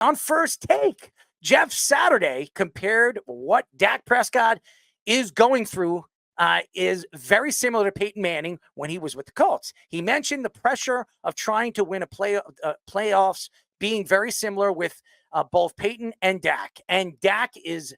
on First Take. Jeff Saturday compared what Dak Prescott is going through is very similar to Peyton Manning when he was with the Colts. He mentioned the pressure of trying to win playoffs being very similar with both Peyton and Dak. And Dak is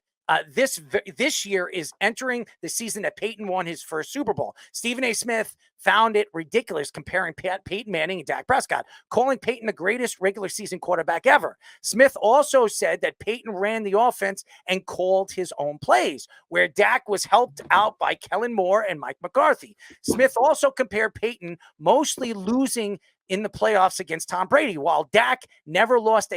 this year is entering the season that Peyton won his first Super Bowl. Stephen A. Smith found it ridiculous comparing Peyton Manning and Dak Prescott, calling Peyton the greatest regular season quarterback ever. Smith also said that Peyton ran the offense and called his own plays, where Dak was helped out by Kellen Moore and Mike McCarthy. Smith also compared Peyton mostly losing in the playoffs against Tom Brady, while Dak never lost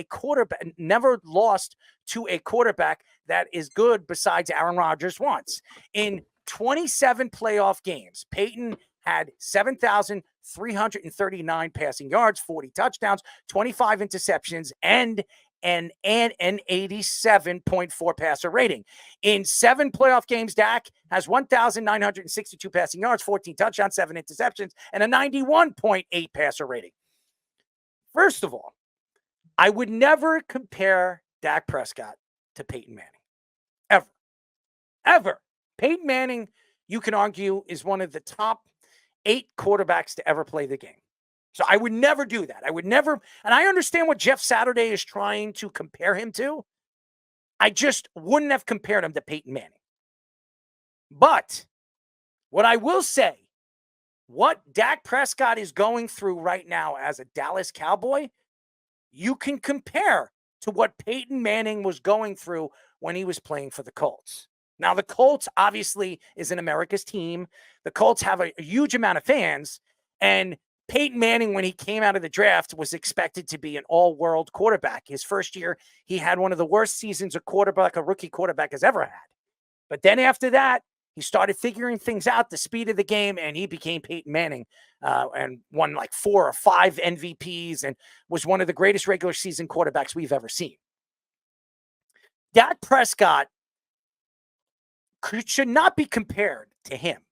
to a quarterback that is good besides Aaron Rodgers once. In 27 playoff games, Peyton had 7,339 passing yards, 40 touchdowns, 25 interceptions, and an 87.4 passer rating. In 7 playoff games, Dak has 1,962 passing yards, 14 touchdowns, 7 interceptions, and a 91.8 passer rating. First of all, I would never compare Dak Prescott to Peyton Manning. Ever. Ever. Peyton Manning, you can argue, is one of the top 8 quarterbacks to ever play the game. So I would never do that. I would never, and I understand what Jeff Saturday is trying to compare him to. I just wouldn't have compared him to Peyton Manning. But what I will say, what Dak Prescott is going through right now as a Dallas Cowboy, you can compare to what Peyton Manning was going through when he was playing for the Colts. Now, the Colts obviously is an America's team. The Colts have a huge amount of fans, and Peyton Manning, when he came out of the draft, was expected to be an all-world quarterback. His first year, he had one of the worst seasons a rookie quarterback has ever had. But then after that, he started figuring things out, the speed of the game, and he became Peyton Manning and won like 4 or 5 MVPs and was one of the greatest regular season quarterbacks we've ever seen. Dak Prescott should not be compared to him.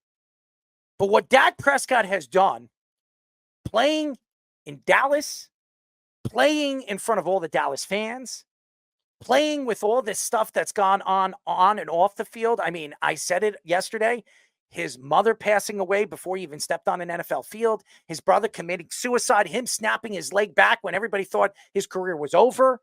But what Dak Prescott has done, playing in Dallas, playing in front of all the Dallas fans, playing with all this stuff that's gone on and off the field. I mean, I said it yesterday. His mother passing away before he even stepped on an NFL field. His brother committing suicide. Him snapping his leg back when everybody thought his career was over.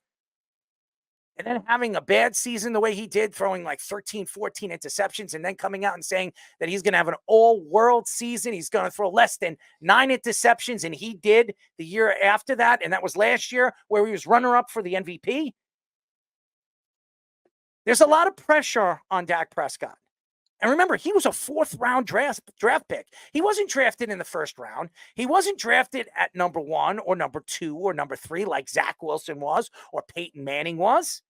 And then having a bad season the way he did, throwing like 13, 14 interceptions, and then coming out and saying that he's going to have an all-world season. He's going to throw less than 9 interceptions, and he did the year after that, and that was last year where he was runner-up for the MVP. There's a lot of pressure on Dak Prescott. And remember, he was a 4th-round draft pick. He wasn't drafted in the 1st round. He wasn't drafted at number 1 or number 2 or number 3 like Zach Wilson was or Peyton Manning was.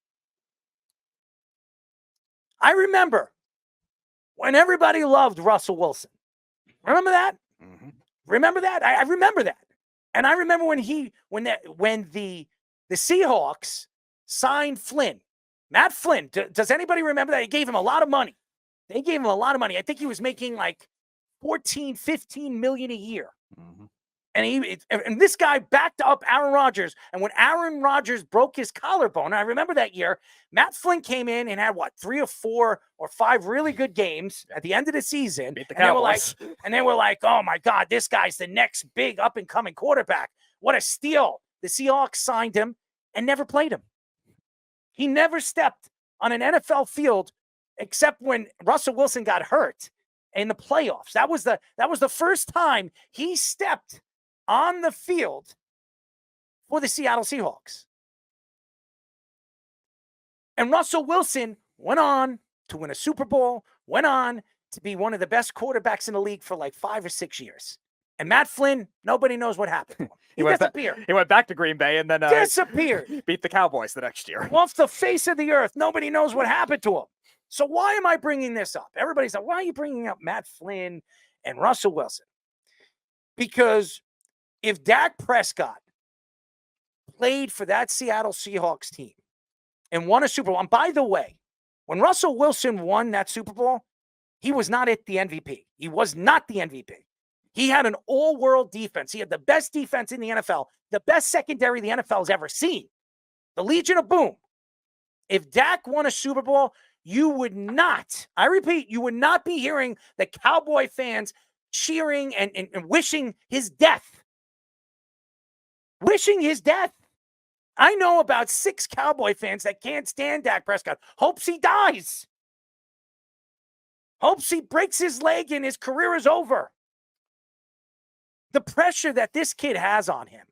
I remember when everybody loved Russell Wilson. Remember that? Mm-hmm. Remember that? I remember that. And I remember when the Seahawks signed Flynn, Matt Flynn. Does anybody remember that? He gave him a lot of money. They gave him a lot of money. I think he was making like 14, 15 million a year. Mm-hmm. And this guy backed up Aaron Rodgers. And when Aaron Rodgers broke his collarbone, I remember that year, Matt Flynn came in and had 3 or 4 or 5 really good games at the end of the season. Beat the Cowboys. And they were like, oh my God, this guy's the next big up and coming quarterback. What a steal. The Seahawks signed him and never played him. He never stepped on an NFL field except when Russell Wilson got hurt in the playoffs. That was the first time he stepped on the field for the Seattle Seahawks. And Russell Wilson went on to win a Super Bowl, went on to be one of the best quarterbacks in the league for like 5 or 6 years. And Matt Flynn, nobody knows what happened to him. He disappeared. He went back to Green Bay and then disappeared. Beat the Cowboys the next year. Off the face of the earth. Nobody knows what happened to him. So why am I bringing this up? Everybody's like, why are you bringing up Matt Flynn and Russell Wilson? Because if Dak Prescott played for that Seattle Seahawks team and won a Super Bowl, and by the way, when Russell Wilson won that Super Bowl, he was not the MVP. He was not the MVP. He had an all-world defense. He had the best defense in the NFL, the best secondary the NFL has ever seen. the Legion of Boom. If Dak won a Super Bowl, you would not, I repeat, you would not be hearing the Cowboy fans cheering and wishing his death. Wishing his death. I know about 6 Cowboy fans that can't stand Dak Prescott. Hopes he dies. Hopes he breaks his leg and his career is over. The pressure that this kid has on him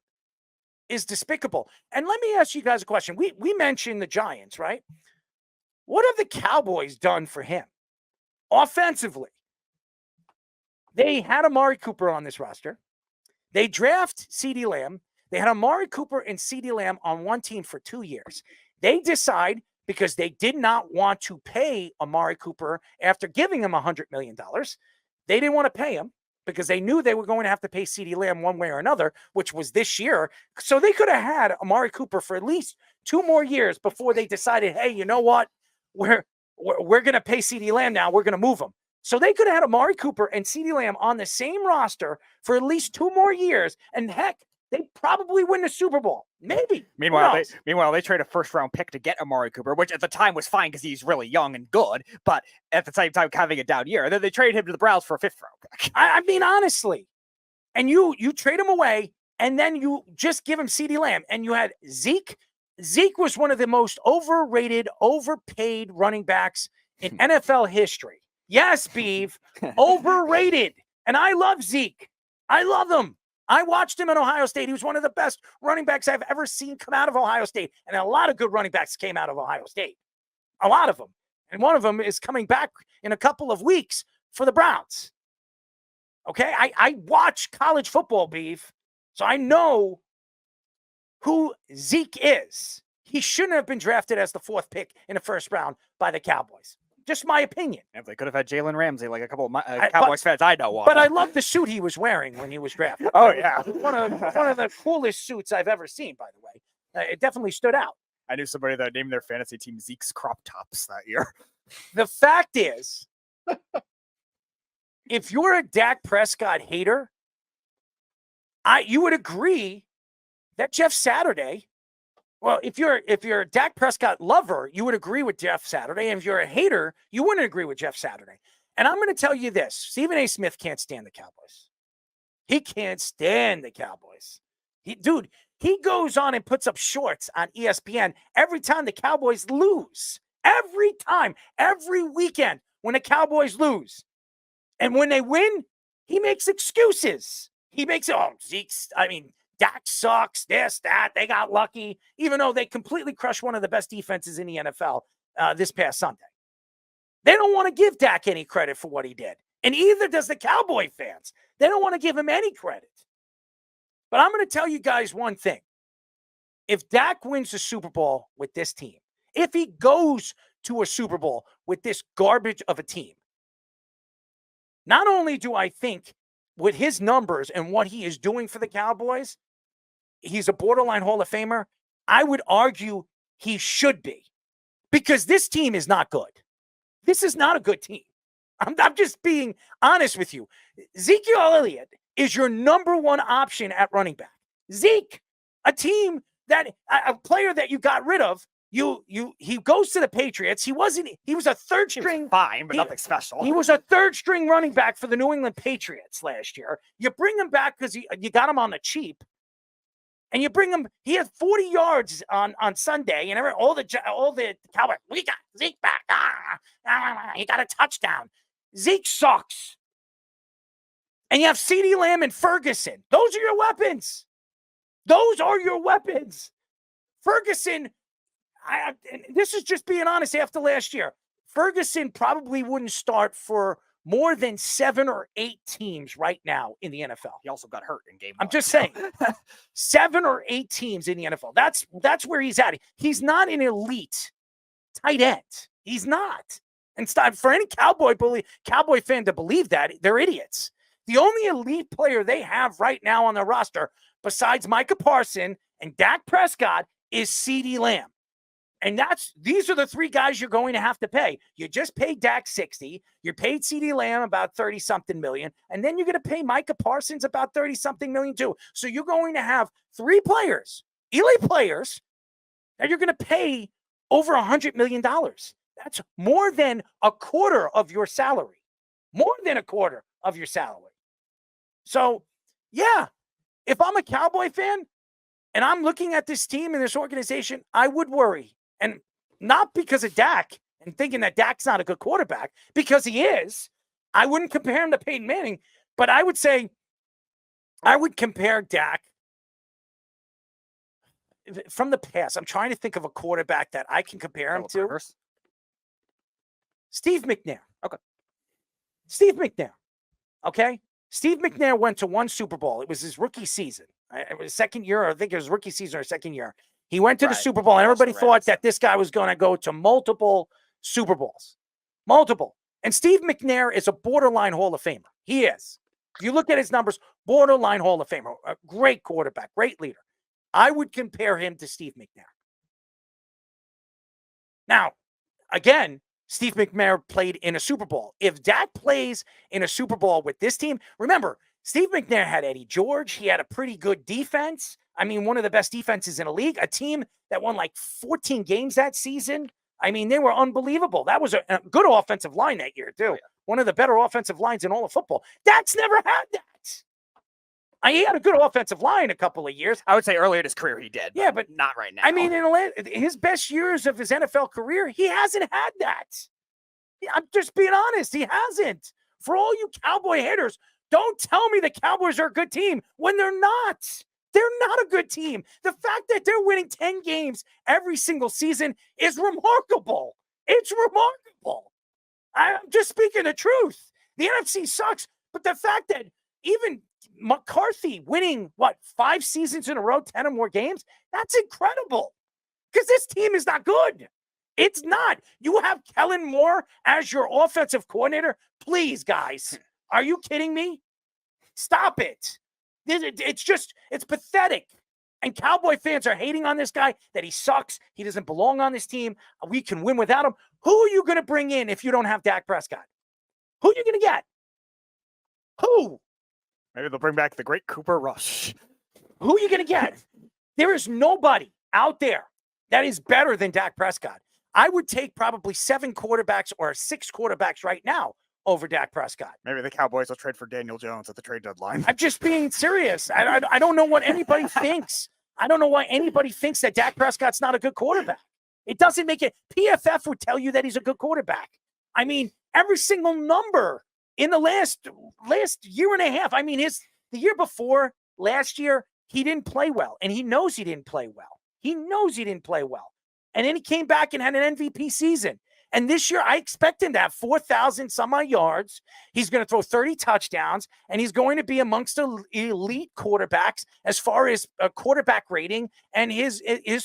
is despicable. And let me ask you guys a question. We mentioned the Giants, right? What have the Cowboys done for him? Offensively, they had Amari Cooper on this roster. They draft CeeDee Lamb. They had Amari Cooper and CeeDee Lamb on one team for 2 years. They decide, because they did not want to pay Amari Cooper after giving him $100 million, they didn't want to pay him because they knew they were going to have to pay CeeDee Lamb one way or another, which was this year. So they could have had Amari Cooper for at least 2 more years before they decided, hey, you know what? We're going to pay CeeDee Lamb now. We're going to move him. So they could have had Amari Cooper and CeeDee Lamb on the same roster for at least 2 more years. And heck, they probably win the Super Bowl. Maybe. Meanwhile, they trade a first-round pick to get Amari Cooper, which at the time was fine because he's really young and good, but at the same time having a down year. And then they traded him to the Browns for a 5th-round pick. I mean, honestly. And you trade him away, and then you just give him CeeDee Lamb. And you had Zeke. Zeke was one of the most overrated, overpaid running backs in NFL history. Yes, Beav. Overrated. And I love Zeke. I love him. I watched him at Ohio State. He was one of the best running backs I've ever seen come out of Ohio State. And a lot of good running backs came out of Ohio State. A lot of them. And one of them is coming back in a couple of weeks for the Browns. Okay? I watch college football, Beav. So I know who Zeke is. He shouldn't have been drafted as the 4th pick in the 1st round by the Cowboys. Just my opinion. If they could have had Jalen Ramsey, like a couple of Cowboys fans I know. But I love the suit he was wearing when he was drafted. Oh, yeah. One of the coolest suits I've ever seen, by the way. It definitely stood out. I knew somebody that named their fantasy team Zeke's Crop Tops that year. The fact is, if you're a Dak Prescott hater, you would agree that Jeff Saturday. Well, if you're a Dak Prescott lover, you would agree with Jeff Saturday. And if you're a hater, you wouldn't agree with Jeff Saturday. And I'm going to tell you this. Stephen A. Smith can't stand the Cowboys. He can't stand the Cowboys. He goes on and puts up shorts on ESPN every time the Cowboys lose. Every time. Every weekend when the Cowboys lose. And when they win, he makes excuses. He makes, Dak sucks, this, that. They got lucky, even though they completely crushed one of the best defenses in the NFL this past Sunday. They don't want to give Dak any credit for what he did. And either does the Cowboy fans. They don't want to give him any credit. But I'm going to tell you guys one thing. If Dak wins the Super Bowl with this team, if he goes to a Super Bowl with this garbage of a team, not only do I think with his numbers and what he is doing for the Cowboys, he's a borderline Hall of Famer, I would argue he should be. Because this team is not good. This is not a good team. I'm just being honest with you. Ezekiel Elliott is your number 1 option at running back. Zeke, a player that you got rid of, he goes to the Patriots. He was a 3rd string. Fine, but nothing special. He was a 3rd string running back for the New England Patriots last year. You bring him back because you got him on the cheap. And you bring him, he had 40 yards on Sunday, and all the Cowboys, we got Zeke back. He got a touchdown. Zeke sucks. And you have CeeDee Lamb and Ferguson. Those are your weapons. Those are your weapons. Ferguson, and this is just being honest after last year. Ferguson probably wouldn't start for more than 7 or 8 teams right now in the NFL. He also got hurt in game 1. I'm just saying, 7 or 8 teams in the NFL. That's where he's at. He's not an elite tight end. He's not. And for any Cowboy fan to believe that, they're idiots. The only elite player they have right now on their roster, besides Micah Parsons and Dak Prescott, is CeeDee Lamb. And these are the 3 guys you're going to have to pay. You just paid Dak 60. You paid CeeDee Lamb about 30-something million. And then you're going to pay Micah Parsons about 30-something million too. So you're going to have 3 players, elite players, Now you're going to pay over $100 million. That's more than a quarter of your salary. More than a quarter of your salary. So, yeah, if I'm a Cowboy fan and I'm looking at this team and this organization, I would worry. And not because of Dak and thinking that Dak's not a good quarterback, because he is. I wouldn't compare him to Peyton Manning, but I would say I would compare Dak from the past. I'm trying to think of a quarterback that I can compare him to. Steve McNair. Okay. Steve McNair. Okay. Steve McNair went to one Super Bowl. It was his rookie season. It was second year. I think it was rookie season or second year. He went to the Super Bowl, and everybody thought that this guy was going to go to multiple Super Bowls. Multiple. And Steve McNair is a borderline Hall of Famer. He is. If you look at his numbers, borderline Hall of Famer. A great quarterback, great leader. I would compare him to Steve McNair. Now, again, Steve McNair played in a Super Bowl. If Dak plays in a Super Bowl with this team, remember, Steve McNair had Eddie George. He had a pretty good defense. I mean, one of the best defenses in the league. A team that won like 14 games that season. I mean, they were unbelievable. That was a good offensive line that year, too. One of the better offensive lines in all of football. Dak's never had that. He had a good offensive line a couple of years. I would say earlier in his career he did. Yeah, but not right now. I mean, in his best years of his NFL career, he hasn't had that. I'm just being honest. He hasn't. For all you Cowboy haters, don't tell me the Cowboys are a good team when they're not. They're not a good team. The fact that they're winning 10 games every single season is remarkable. It's remarkable. I'm just speaking the truth. The NFC sucks, but the fact that even McCarthy winning, 5 seasons in a row, 10 or more games, that's incredible. Because this team is not good. It's not. You have Kellen Moore as your offensive coordinator. Please, guys. Are you kidding me? Stop it. It's pathetic. And Cowboy fans are hating on this guy, that he sucks. He doesn't belong on this team. We can win without him. Who are you going to bring in if you don't have Dak Prescott? Who are you going to get? Who? Maybe they'll bring back the great Cooper Rush. Who are you going to get? There is nobody out there that is better than Dak Prescott. I would take probably 7 quarterbacks or 6 quarterbacks right now over Dak Prescott. Maybe the Cowboys will trade for Daniel Jones at the trade deadline. I'm just being serious. I don't know what anybody thinks. I don't know why anybody thinks that Dak Prescott's not a good quarterback. It doesn't make it. PFF would tell you that he's a good quarterback. I mean, every single number in the last year and a half. I mean, the year before last year, he didn't play well, and he knows he didn't play well. He knows he didn't play well. And then he came back and had an MVP season. And this year, I expect him to have 4,000 some odd yards. He's going to throw 30 touchdowns, and he's going to be amongst the elite quarterbacks as far as a quarterback rating and his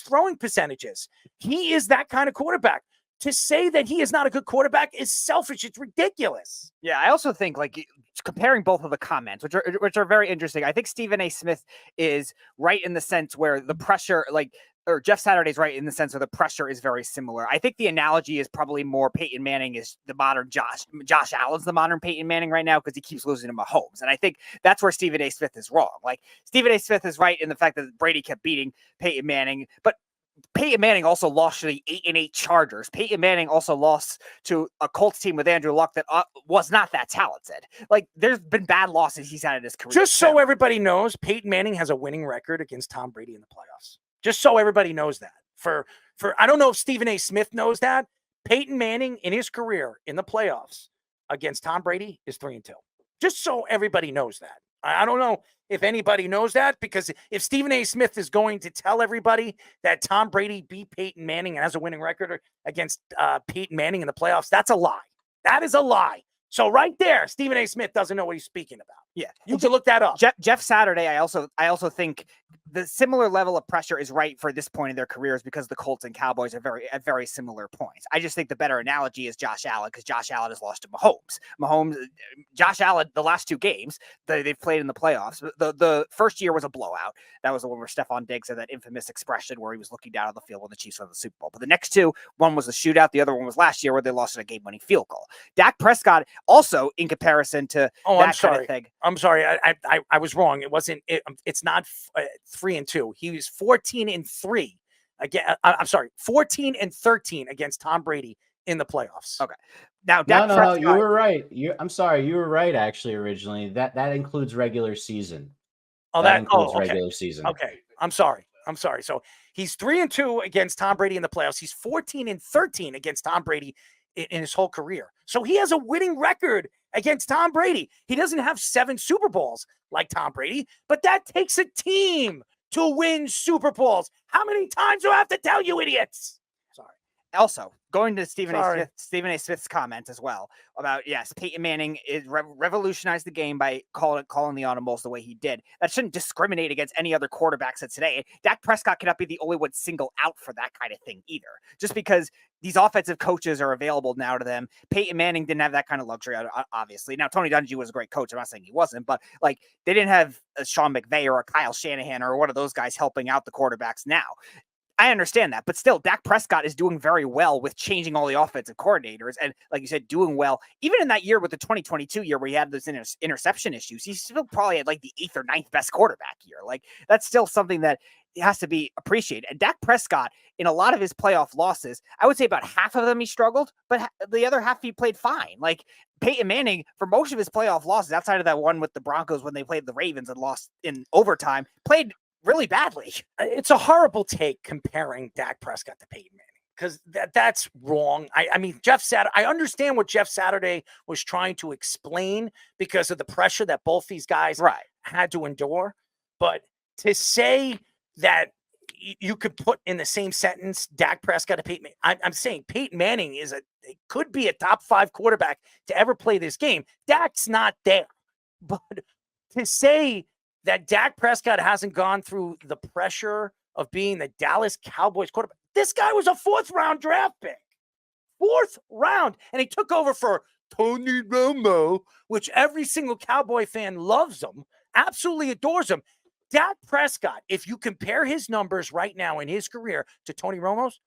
throwing percentages. He is that kind of quarterback. To say that he is not a good quarterback is selfish. It's ridiculous. Yeah, I also think, like, comparing both of the comments, which are very interesting. I think Stephen A. Smith is right in the sense where the pressure, or Jeff Saturday's right in the sense where the pressure is very similar. I think the analogy is probably more Peyton Manning is the modern Josh Allen's the modern Peyton Manning right now because he keeps losing to Mahomes. And I think that's where Stephen A. Smith is wrong. Like, Stephen A. Smith is right in the fact that Brady kept beating Peyton Manning, but Peyton Manning also lost to the 8-8 Chargers. Peyton Manning also lost to a Colts team with Andrew Luck that was not that talented. Like, there's been bad losses he's had in his career. Just so everybody knows, Peyton Manning has a winning record against Tom Brady in the playoffs. Just so everybody knows that. For I don't know if Stephen A. Smith knows that. Peyton Manning in his career in the playoffs against Tom Brady is 3-2. Just so everybody knows that. I don't know if anybody knows that, because if Stephen A. Smith is going to tell everybody that Tom Brady beat Peyton Manning and has a winning record against Peyton Manning in the playoffs, that's a lie. That is a lie. So right there, Stephen A. Smith doesn't know what he's speaking about. Yeah, you can look that up. Jeff Saturday, I also think the similar level of pressure is right for this point in their careers because the Colts and Cowboys are at very similar points. I just think the better analogy is Josh Allen, because Josh Allen has lost to Mahomes. Josh Allen, the last 2 games they've played in the playoffs, the first year was a blowout. That was the one where Stephon Diggs had that infamous expression where he was looking down on the field when the Chiefs won the Super Bowl. But the next 2, one was a shootout, the other one was last year where they lost in a game-winning field goal. Dak Prescott also, in comparison to that kind of thing. I'm sorry. I was wrong. It's not 3-2. He was 14-3 again. I'm sorry, 14-13 against Tom Brady in the playoffs. Okay. Now, No, you were right. I'm sorry, you were right. Actually, originally that includes regular season. That includes regular season. Okay, I'm sorry. So he's 3-2 against Tom Brady in the playoffs. He's 14-13 against Tom Brady in his whole career. So he has a winning record against Tom Brady. He doesn't have 7 Super Bowls like Tom Brady, but that takes a team to win Super Bowls. How many times do I have to tell you, idiots? Sorry. Also, going to Stephen A. Smith's comment as well about, yes, Peyton Manning is revolutionized the game by calling the audibles the way he did. That shouldn't discriminate against any other quarterbacks of today. Dak Prescott cannot be the only one single out for that kind of thing either. Just because these offensive coaches are available now to them. Peyton Manning didn't have that kind of luxury, obviously. Now, Tony Dungy was a great coach. I'm not saying he wasn't, but like they didn't have a Sean McVay or a Kyle Shanahan or one of those guys helping out the quarterbacks now. I understand that, but still, Dak Prescott is doing very well with changing all the offensive coordinators. And like you said, doing well, even in that year with the 2022 year where he had those interception issues, he still probably had like the 8th or 9th best quarterback year. Like that's still something that has to be appreciated. And Dak Prescott, in a lot of his playoff losses, I would say about half of them he struggled, but the other half he played fine. Like Peyton Manning, for most of his playoff losses, outside of that one with the Broncos when they played the Ravens and lost in overtime, played really badly. It's a horrible take comparing Dak Prescott to Peyton Manning because that's wrong. I mean, I understand what Jeff Saturday was trying to explain because of the pressure that both these guys had to endure. But to say that you could put in the same sentence Dak Prescott to Peyton Manning, I'm saying Peyton Manning could be a top 5 quarterback to ever play this game. Dak's not there. But to say that Dak Prescott hasn't gone through the pressure of being the Dallas Cowboys quarterback. This guy was a 4th-round draft pick. 4th round. And he took over for Tony Romo, which every single Cowboy fan loves him, absolutely adores him. Dak Prescott, if you compare his numbers right now in his career to Tony Romo's,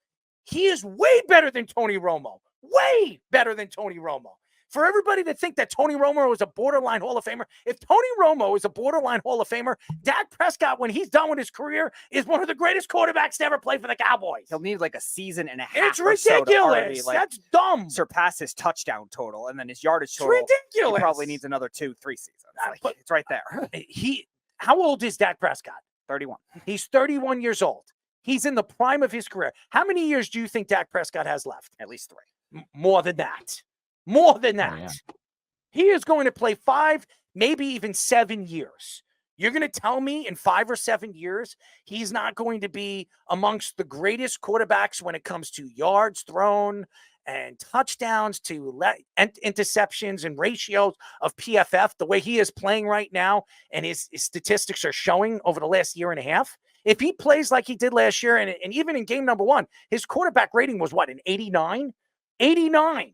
he is way better than Tony Romo. Way better than Tony Romo. For everybody to think that Tony Romo is a borderline Hall of Famer, if Tony Romo is a borderline Hall of Famer, Dak Prescott, when he's done with his career, is one of the greatest quarterbacks to ever play for the Cowboys. He'll need like a season and a half. It's ridiculous. That's dumb. Surpass his touchdown total, and then his yardage total. It's ridiculous. He probably needs another 2-3 seasons. But it's right there. How old is Dak Prescott? 31. He's 31 years old. He's in the prime of his career. How many years do you think Dak Prescott has left? At least 3. More than that. More than that. Oh, yeah. He is going to play 5, maybe even 7 years. You're going to tell me in 5 or 7 years, he's not going to be amongst the greatest quarterbacks when it comes to yards thrown and touchdowns to interceptions and ratios of PFF, the way he is playing right now, and his statistics are showing over the last year and a half. If he plays like he did last year, and even in game number 1, his quarterback rating was what, an 89? 89.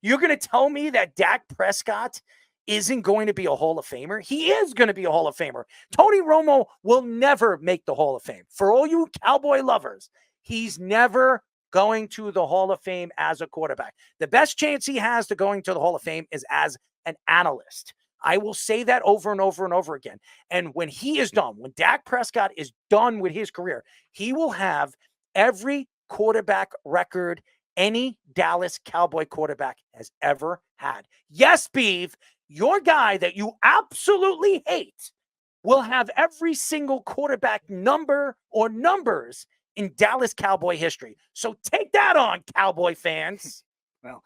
You're going to tell me that Dak Prescott isn't going to be a Hall of Famer? He is going to be a Hall of Famer. Tony Romo will never make the Hall of Fame. For all you Cowboy lovers, he's never going to the Hall of Fame as a quarterback. The best chance he has to going to the Hall of Fame is as an analyst. I will say that over and over and over again. And when he is done, when Dak Prescott is done with his career, he will have every quarterback record any Dallas Cowboy quarterback has ever had. Yes, Beeve, your guy that you absolutely hate will have every single quarterback number or numbers in Dallas Cowboy history. So take that on, Cowboy fans. Well,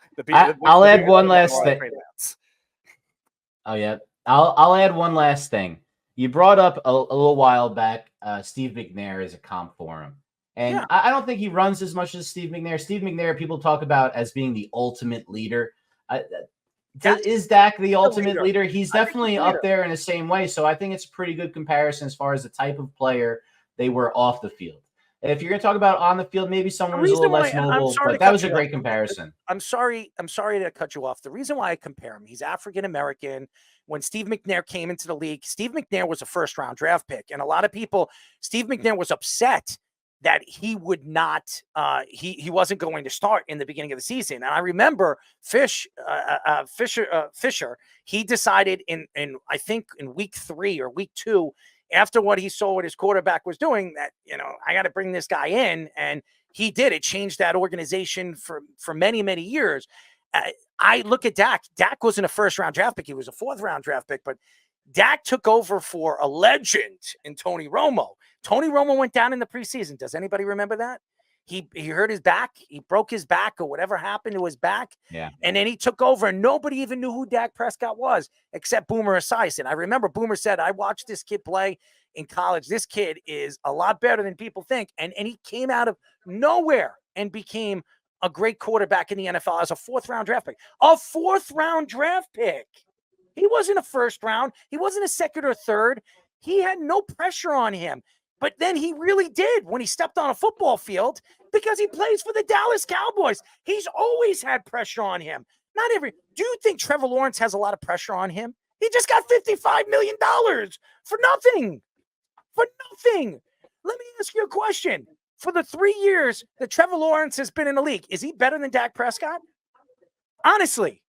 I'll add one last thing. Oh, yeah. I'll add one last thing. You brought up a little while back Steve McNair as a comp for him. And yeah. I don't think he runs as much as Steve McNair. Steve McNair, people talk about as being the ultimate leader. Is Dak the ultimate leader? He's definitely up there in the same way. So I think it's a pretty good comparison as far as the type of player they were off the field. If you're going to talk about on the field, maybe someone was a little less mobile, but that was a great comparison. I'm sorry to cut you off. The reason why I compare him, he's African-American. When Steve McNair came into the league, Steve McNair was a first-round draft pick. And a lot of people, Steve McNair was upset that he would not, he wasn't going to start in the beginning of the season. And I remember Fisher, he decided in I think in week 3 or week 2, after what he saw what his quarterback was doing, that, I got to bring this guy in. And he did. It changed that organization for many, many years. I look at Dak. Dak wasn't a first-round draft pick. He was a fourth-round draft pick. But Dak took over for a legend in Tony Romo. Tony Romo went down in the preseason. Does anybody remember that? He hurt his back. He broke his back or whatever happened to his back. Yeah. And then he took over, and nobody even knew who Dak Prescott was except Boomer Esiason. I remember Boomer said, I watched this kid play in college. This kid is a lot better than people think. And he came out of nowhere and became a great quarterback in the NFL as a fourth-round draft pick. A fourth-round draft pick. He wasn't a first round. He wasn't a second or third. He had no pressure on him. But then he really did when he stepped on a football field because he plays for the Dallas Cowboys. He's always had pressure on him. Do you think Trevor Lawrence has a lot of pressure on him? He just got $55 million for nothing. For nothing. Let me ask you a question. For the 3 years that Trevor Lawrence has been in the league, is he better than Dak Prescott? Honestly,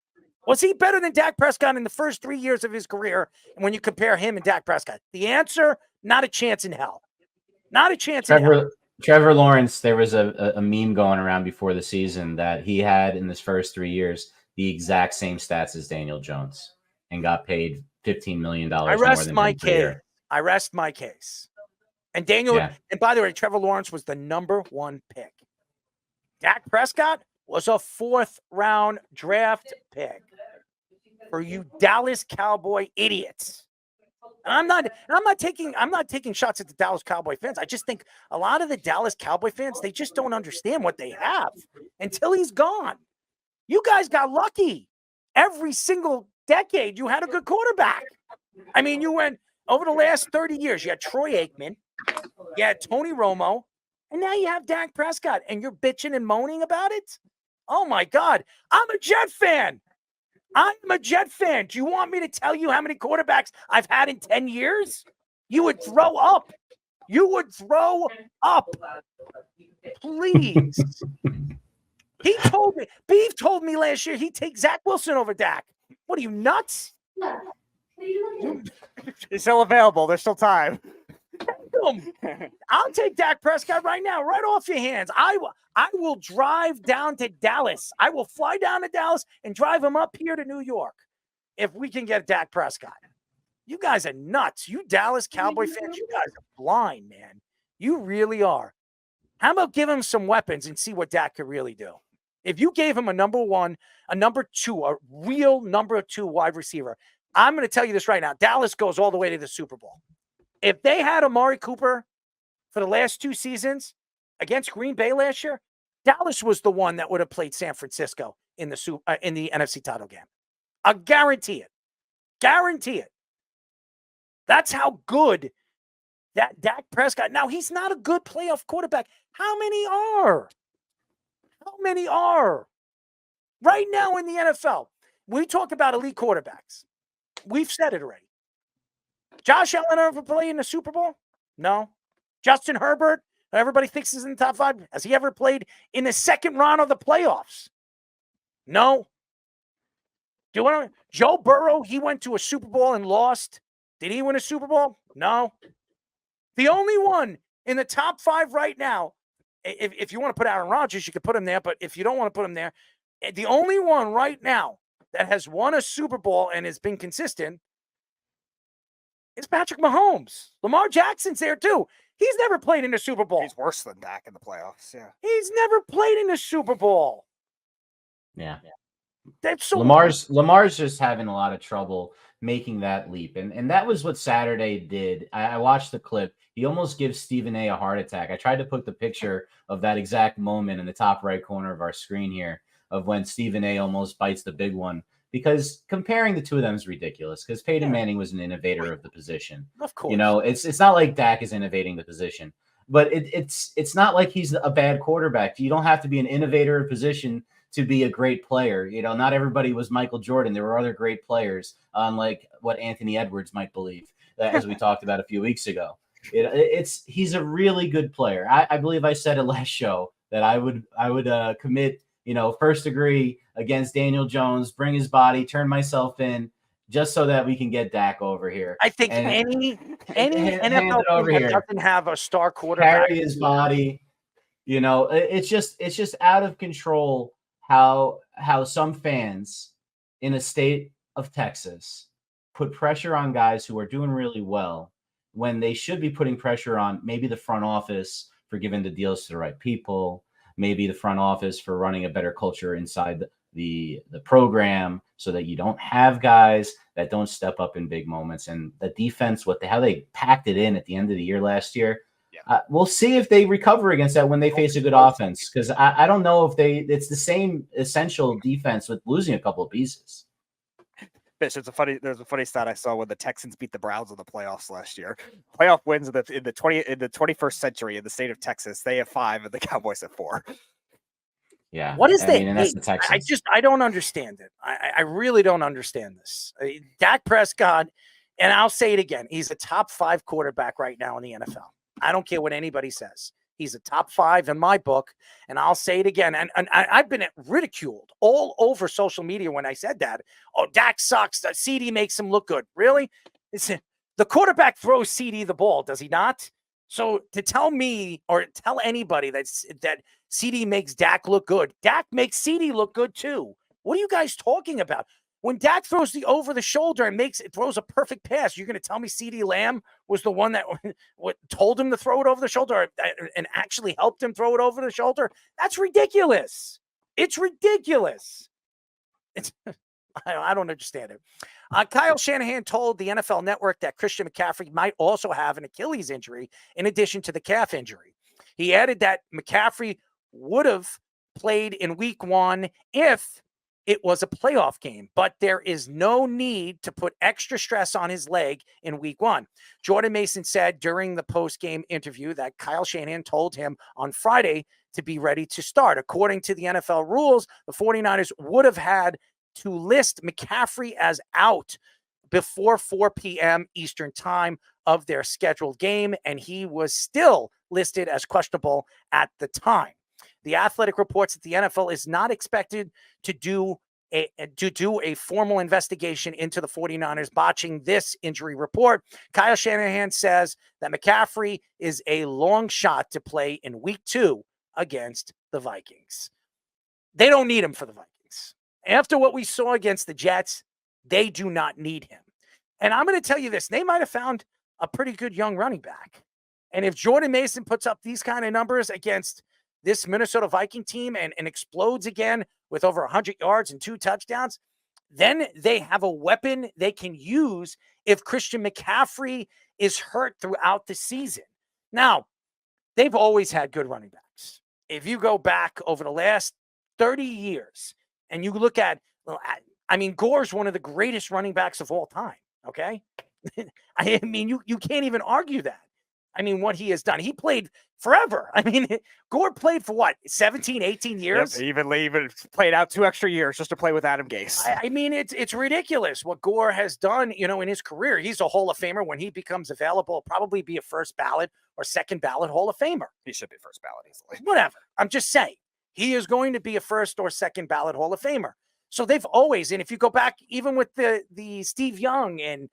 was he better than Dak Prescott in the first 3 years of his career when you compare him and Dak Prescott? The answer, not a chance in hell. Not a chance in hell. Trevor Lawrence, there was a meme going around before the season that he had in his first 3 years the exact same stats as Daniel Jones and got paid $15 million more than him per year. I rest my case. And and by the way, Trevor Lawrence was the number 1 pick. Dak Prescott was a fourth-round draft pick for you Dallas Cowboy idiots. And I'm not taking shots at the Dallas Cowboy fans. I just think a lot of the Dallas Cowboy fans, they just don't understand what they have until he's gone. You guys got lucky. Every single decade, you had a good quarterback. I mean, you went over the last 30 years, you had Troy Aikman, you had Tony Romo, and now you have Dak Prescott, and you're bitching and moaning about it? Oh, my God. I'm a Jet fan. Do you want me to tell you how many quarterbacks I've had in 10 years? You would throw up. Please. Beef told me last year he'd take Zach Wilson over Dak. What are you, nuts? He's still available. There's still time. I'll take Dak Prescott right now, right off your hands. I will drive down to Dallas. I will fly down to Dallas and drive him up here to New York if we can get Dak Prescott. You guys are nuts. You Dallas Cowboy fans, you guys are blind, man. You really are. How about give him some weapons and see what Dak could really do? If you gave him a number 1, a number 2, a real number 2 wide receiver, I'm going to tell you this right now. Dallas goes all the way to the Super Bowl. If they had Amari Cooper for the last 2 seasons against Green Bay last year, Dallas was the one that would have played San Francisco in the NFC title game. I guarantee it. Guarantee it. That's how good that Dak Prescott. Now, he's not a good playoff quarterback. How many are? Right now in the NFL, we talk about elite quarterbacks. We've said it already. Josh Allen ever play in the Super Bowl? No. Justin Herbert, everybody thinks is in the top 5. Has he ever played in the second round of the playoffs? No. Joe Burrow, he went to a Super Bowl and lost. Did he win a Super Bowl? No. The only one in the top 5 right now, if you want to put Aaron Rodgers, you could put him there. But if you don't want to put him there, the only one right now that has won a Super Bowl and has been consistent is Patrick Mahomes. Lamar Jackson's there too. He's never played in a Super Bowl. He's worse than Dak in the playoffs. Yeah. He's never played in a Super Bowl. Yeah. That's so Lamar's just having a lot of trouble making that leap. And that was what Saturday did. I watched the clip. He almost gives Stephen A heart attack. I tried to put the picture of that exact moment in the top right corner of our screen here of when Stephen A almost bites the big one. Because comparing the two of them is ridiculous. Because Peyton Manning was an innovator of the position. Of course, you know it's not like Dak is innovating the position, but it's not like he's a bad quarterback. You don't have to be an innovator of position to be a great player. You know, not everybody was Michael Jordan. There were other great players, unlike what Anthony Edwards might believe, as we talked about a few weeks ago. He's a really good player. I believe I said it last show that I would commit, first degree against Daniel Jones, bring his body, turn myself in, just so that we can get Dak over here. I think And any hand NFL it over team that here. doesn't have a star quarterback, Carry his body. You know, it's just out of control how some fans in a state of Texas put pressure on guys who are doing really well when they should be putting pressure on maybe the front office for giving the deals to the right people, maybe the front office for running a better culture inside the program so that you don't have guys that don't step up in big moments. And the defense, how they packed it in at the end of the year last year, we'll see if they recover against that when they face a good offense. Because I don't know if it's the same essential defense with losing a couple of pieces. Fish, there's a funny stat I saw when the Texans beat the Browns in the playoffs last year. Playoff wins in the 21st century in the state of Texas. They have 5 and the Cowboys have 4. Yeah. What is that? And that's the Texans. I don't understand it. I really don't understand this. Dak Prescott, and I'll say it again, he's a top 5 quarterback right now in the NFL. I don't care what anybody says. He's a top 5 in my book, and I'll say it again. And I've been ridiculed all over social media when I said that. Oh, Dak sucks. CD makes him look good. Really? The quarterback throws CD the ball, does he not? So to tell me or tell anybody that CD makes Dak look good, Dak makes CD look good too. What are you guys talking about? When Dak throws the over the shoulder and throws a perfect pass, you're going to tell me CeeDee Lamb was the one that told him to throw it over the shoulder and actually helped him throw it over the shoulder? That's ridiculous. It's ridiculous. I don't understand it. Kyle Shanahan told the NFL Network that Christian McCaffrey might also have an Achilles injury in addition to the calf injury. He added that McCaffrey would have played in week 1 if it was a playoff game, but there is no need to put extra stress on his leg in week 1. Jordan Mason said during the post-game interview that Kyle Shanahan told him on Friday to be ready to start. According to the NFL rules, the 49ers would have had to list McCaffrey as out before 4 p.m. Eastern time of their scheduled game, and he was still listed as questionable at the time. The Athletic reports that the NFL is not expected to do a formal investigation into the 49ers botching this injury report. Kyle Shanahan says that McCaffrey is a long shot to play in week 2 against the Vikings. They don't need him for the Vikings. After what we saw against the Jets, they do not need him. And I'm going to tell you this, they might have found a pretty good young running back. And if Jordan Mason puts up these kind of numbers against this Minnesota Viking team and explodes again with over 100 yards and 2 touchdowns, then they have a weapon they can use if Christian McCaffrey is hurt throughout the season. Now, they've always had good running backs. If you go back over the last 30 years and you look at, Gore's one of the greatest running backs of all time, okay? I mean, you can't even argue that. I mean, what he has done. He played forever. I mean, Gore played for what, 17, 18 years? Yep, even played out 2 extra years just to play with Adam Gase. I mean, it's ridiculous what Gore has done, in his career. He's a Hall of Famer. When he becomes available, probably be a first ballot or second ballot Hall of Famer. He should be first ballot easily. Whatever. I'm just saying. He is going to be a first or second ballot Hall of Famer. So they've always, and if you go back even with the Steve Young and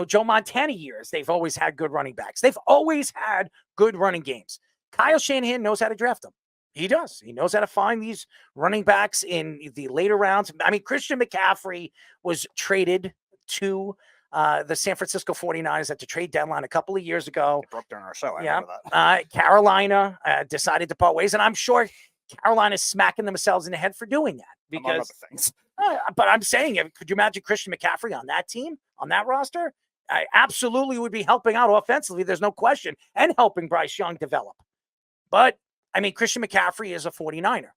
Joe Montana years, they've always had good running backs. They've always had good running games. Kyle Shanahan knows how to draft them. He does. He knows how to find these running backs in the later rounds. I mean, Christian McCaffrey was traded to the San Francisco 49ers at the trade deadline a couple of years ago. It broke during our show. I remember that. Carolina decided to part ways, and I'm sure Carolina's smacking themselves in the head for doing that. Because, among other things. But I'm saying, could you imagine Christian McCaffrey on that team, on that roster? I absolutely would be helping out offensively. There's no question, and helping Bryce Young develop. But, Christian McCaffrey is a 49er.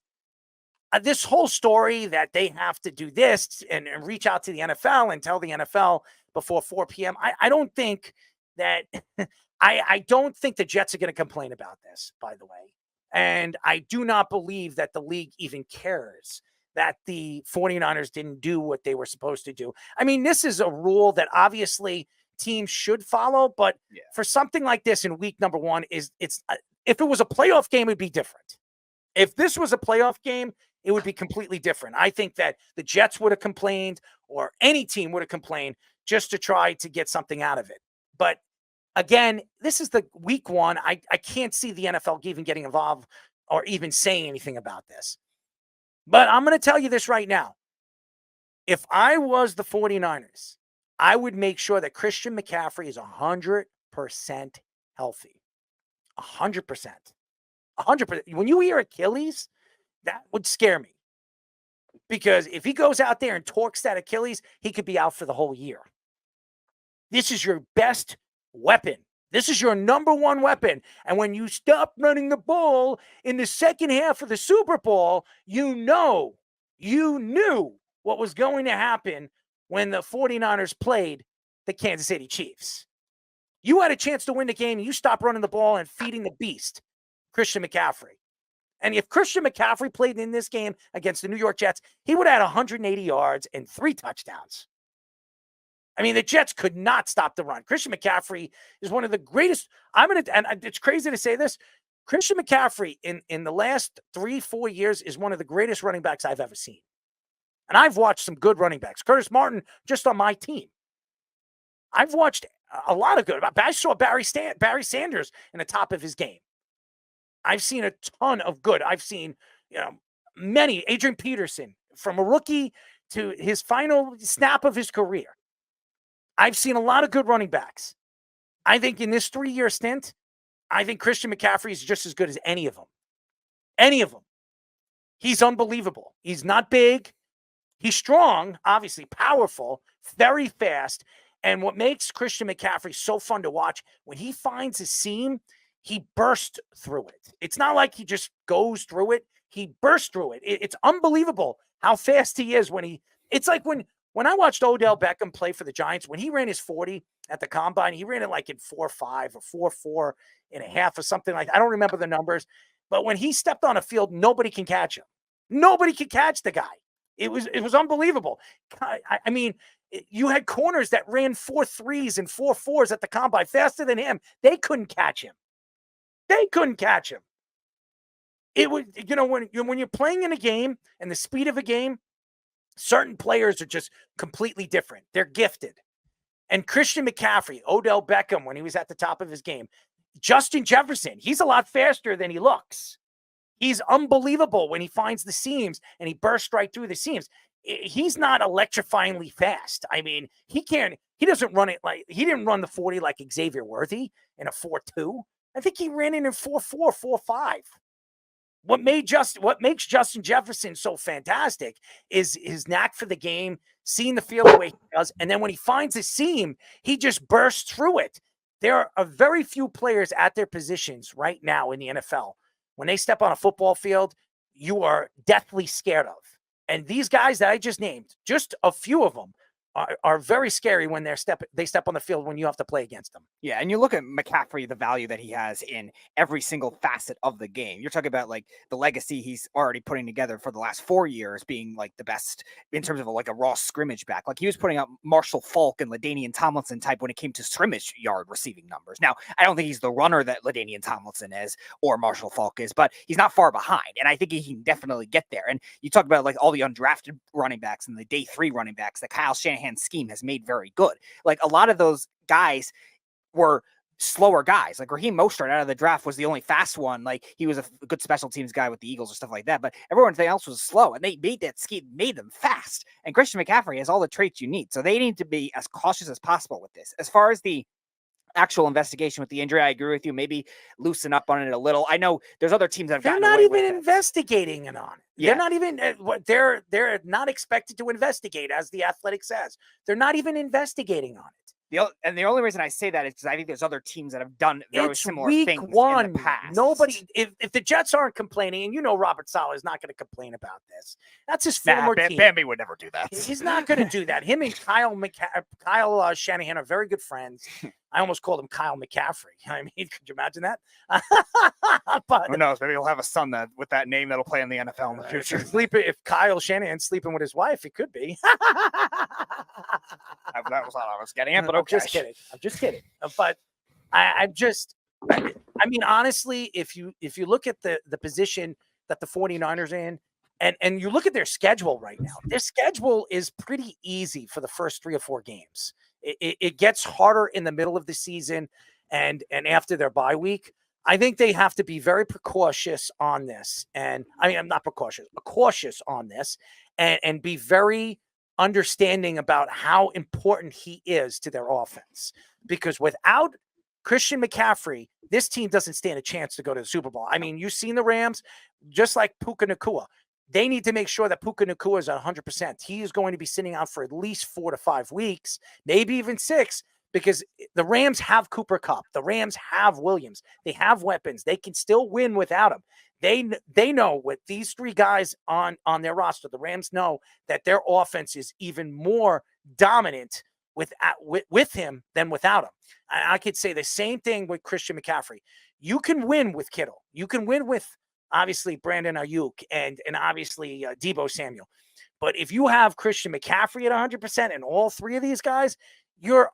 This whole story that they have to do this and reach out to the NFL and tell the NFL before 4 p.m., I don't think that I don't think the Jets are going to complain about this, by the way. And I do not believe that the league even cares that the 49ers didn't do what they were supposed to do. I mean, this is a rule that obviously teams should follow, but for something like this in week number 1, if it was a playoff game, it'd be different. If this was a playoff game, it would be completely different. I think that the Jets would have complained or any team would have complained just to try to get something out of it. But again, this is the week one. I can't see the NFL even getting involved or even saying anything about this. But I'm going to tell you this right now. If I was the 49ers, I would make sure that Christian McCaffrey is 100% healthy. 100%. 100%. When you hear Achilles, that would scare me. Because if he goes out there and torques that Achilles, he could be out for the whole year. This is your best weapon. This is your number one weapon. And when you stop running the ball in the second half of the Super Bowl, you knew what was going to happen when the 49ers played the Kansas City Chiefs. You had a chance to win the game, and you stopped running the ball and feeding the beast, Christian McCaffrey. And if Christian McCaffrey played in this game against the New York Jets, he would have had 180 yards and 3 touchdowns. I mean, the Jets could not stop the run. Christian McCaffrey is one of the greatest. And it's crazy to say this. Christian McCaffrey in the last 3-4 years is one of the greatest running backs I've ever seen. And I've watched some good running backs. Curtis Martin, just on my team. I've watched a lot of good. I saw Barry Sanders in the top of his game. I've seen a ton of good. I've seen, many. Adrian Peterson, from a rookie to his final snap of his career. I've seen a lot of good running backs. I think in this 3-year stint, I think Christian McCaffrey is just as good as any of them. Any of them. He's unbelievable. He's not big. He's strong, obviously powerful, very fast. And what makes Christian McCaffrey so fun to watch, when he finds a seam, he bursts through it. It's not like he just goes through it. He bursts through it. It's unbelievable how fast he is it's like when I watched Odell Beckham play for the Giants, when he ran his 40 at the combine, he ran it like in 4.5 or 4.4 or something like that. I don't remember the numbers. But when he stepped on a field, nobody can catch him. Nobody could catch the guy. It was unbelievable. I mean, you had corners that ran 4.3s and 4.4s at the combine faster than him. They couldn't catch him. They couldn't catch him. It was, when you're playing in a game and the speed of a game, certain players are just completely different. They're gifted. And Christian McCaffrey, Odell Beckham, when he was at the top of his game, Justin Jefferson, he's a lot faster than he looks. He's unbelievable when he finds the seams and he bursts right through the seams. He's not electrifyingly fast. I mean, he didn't run the 40 like Xavier Worthy in a 4.2. I think he ran it in 4.4, 4.5. What makes Justin Jefferson so fantastic is his knack for the game, seeing the field the way he does, and then when he finds a seam, he just bursts through it. There are very few players at their positions right now in the NFL. When they step on a football field, you are deathly scared of. And these guys that I just named, just a few of them, are very scary when they step on the field when you have to play against them. Yeah, and you look at McCaffrey, the value that he has in every single facet of the game. You're talking about like the legacy he's already putting together for the last 4 years, being like the best in terms of like a raw scrimmage back. Like he was putting out Marshall Faulk and LaDainian Tomlinson type when it came to scrimmage yard receiving numbers. Now, I don't think he's the runner that LaDainian Tomlinson is or Marshall Faulk is, but he's not far behind. And I think he can definitely get there. And you talk about like all the undrafted running backs and the day 3 running backs that Kyle Shanahan scheme has made very good. Like a lot of those guys were slower guys. Like Raheem Mostert out of the draft was the only fast one. Like he was a good special teams guy with the Eagles or stuff like that, but everyone else was slow and they made that scheme, made them fast. And Christian McCaffrey has all the traits you need. So they need to be as cautious as possible with this. As far as the actual investigation with the injury, I agree with you. Maybe loosen up on it a little. I know there's other teams that have they're not even investigating it on it. Yeah. They're not even they're not expected to investigate, as the Athletic says. They're not even investigating on it. And the only reason I say that is because I think there's other teams that have done very similar things in the past. Nobody, if the Jets aren't complaining, and Robert Saleh is not going to complain about this. That's his former team. Bambi would never do that. He's not going to do that. Him and Kyle Shanahan are very good friends. I almost called him Kyle McCaffrey. I mean, could you imagine that? But who knows? Maybe he'll have a son with that name that'll play in the NFL in the future. If Kyle Shanahan's sleeping with his wife, it could be. That was all I was getting at, but okay. I'm just kidding. But I mean, honestly, if you look at the position that the 49ers are in, and you look at their schedule right now, their schedule is pretty easy for the first 3 or 4 games. It gets harder in the middle of the season and after their bye week. I think they have to be very precautious on this. And I mean, I'm not precautious, cautious on this and be very understanding about how important he is to their offense. Because without Christian McCaffrey, this team doesn't stand a chance to go to the Super Bowl. I mean, you've seen the Rams, just like Puka Nacua. They need to make sure that Puka Nacua is 100%. He is going to be sitting out for at least 4 to 5 weeks, maybe even 6, because the Rams have Cooper Kupp. The Rams have Williams. They have weapons. They can still win without him. They know with these 3 guys on their roster, the Rams know that their offense is even more dominant with him than without him. I could say the same thing with Christian McCaffrey. You can win with Kittle. You can win with, obviously, Brandon Ayuk and obviously Deebo Samuel. But if you have Christian McCaffrey at 100% and all 3 of these guys, you're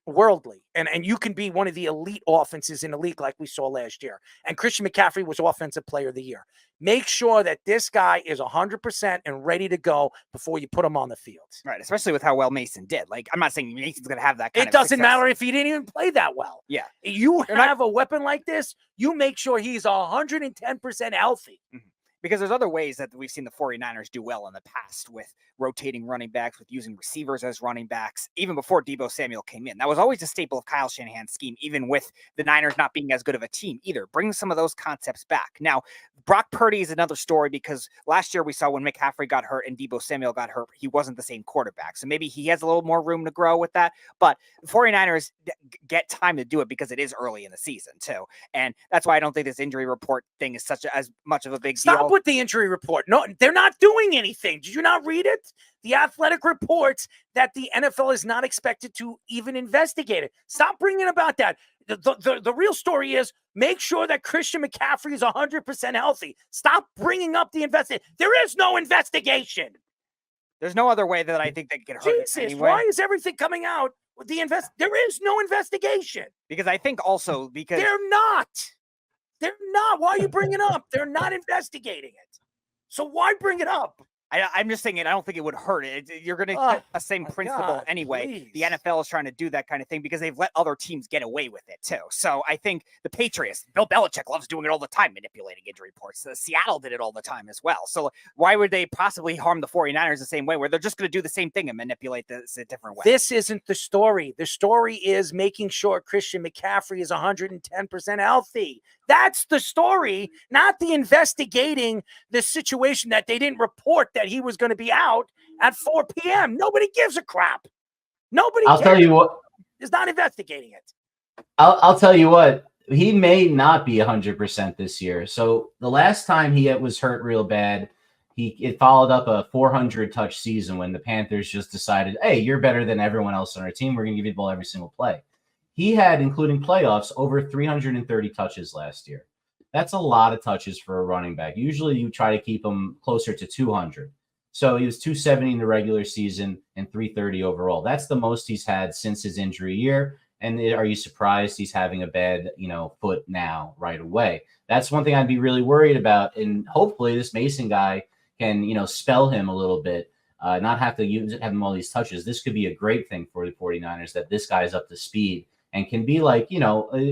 worldly, and you can be one of the elite offenses in the league like we saw last year. And Christian McCaffrey was Offensive Player of the Year. Make sure that this guy is 100% and ready to go before you put him on the field. Right, especially with how well Mason did. Like, I'm not saying Mason's going to have that kind of success. It doesn't matter if he didn't even play that well. Yeah. You have a weapon like this, you make sure he's 110% healthy. Mm-hmm. Because there's other ways that we've seen the 49ers do well in the past with rotating running backs, with using receivers as running backs, even before Deebo Samuel came in. That was always a staple of Kyle Shanahan's scheme, even with the Niners not being as good of a team either. Bring some of those concepts back. Now, Brock Purdy is another story because last year we saw when McCaffrey got hurt and Deebo Samuel got hurt, he wasn't the same quarterback. So maybe he has a little more room to grow with that. But the 49ers get time to do it because it is early in the season too. And that's why I don't think this injury report thing is as much of a big deal. Stop with the injury report. No, they're not doing anything. Did you not read it? The Athletic reports that the NFL is not expected to even investigate it. Stop bringing about that. The real story is make sure that Christian McCaffrey is 100% healthy. Stop bringing up the investigation. There is no investigation. There's no other way that I think they can hurt Jesus, it anyway. Why is everything coming out with the There is no investigation. Because I think also because they're not. They're not. Why are you bringing it up? They're not investigating it. So why bring it up? I'm just saying it. I don't think it would hurt it. You're going to get the same principle God, anyway. please. The NFL is trying to do that kind of thing because they've let other teams get away with it too. So I think the Patriots, Bill Belichick loves doing it all the time, manipulating injury reports. Seattle did it all the time as well. So why would they possibly harm the 49ers the same way where they're just going to do the same thing and manipulate this a different way? This isn't the story. The story is making sure Christian McCaffrey is 110% healthy. That's the story, not the investigating the situation that they didn't report that he was going to be out at 4 p.m. Nobody gives a crap. Nobody I'll tell you what. Is not investigating it. I'll tell you what. He may not be 100% this year. So the last time he was hurt real bad, it followed up a 400 touch season when the Panthers just decided, hey, you're better than everyone else on our team. We're going to give you the ball every single play. He had, including playoffs, over 330 touches last year. That's a lot of touches for a running back. Usually you try to keep him closer to 200. So he was 270 in the regular season and 330 overall. That's the most he's had since his injury year. And are you surprised he's having a bad, foot now right away? That's one thing I'd be really worried about. And hopefully this Mason guy can, spell him a little bit, not have to have him all these touches. This could be a great thing for the 49ers that this guy's up to speed and can be like,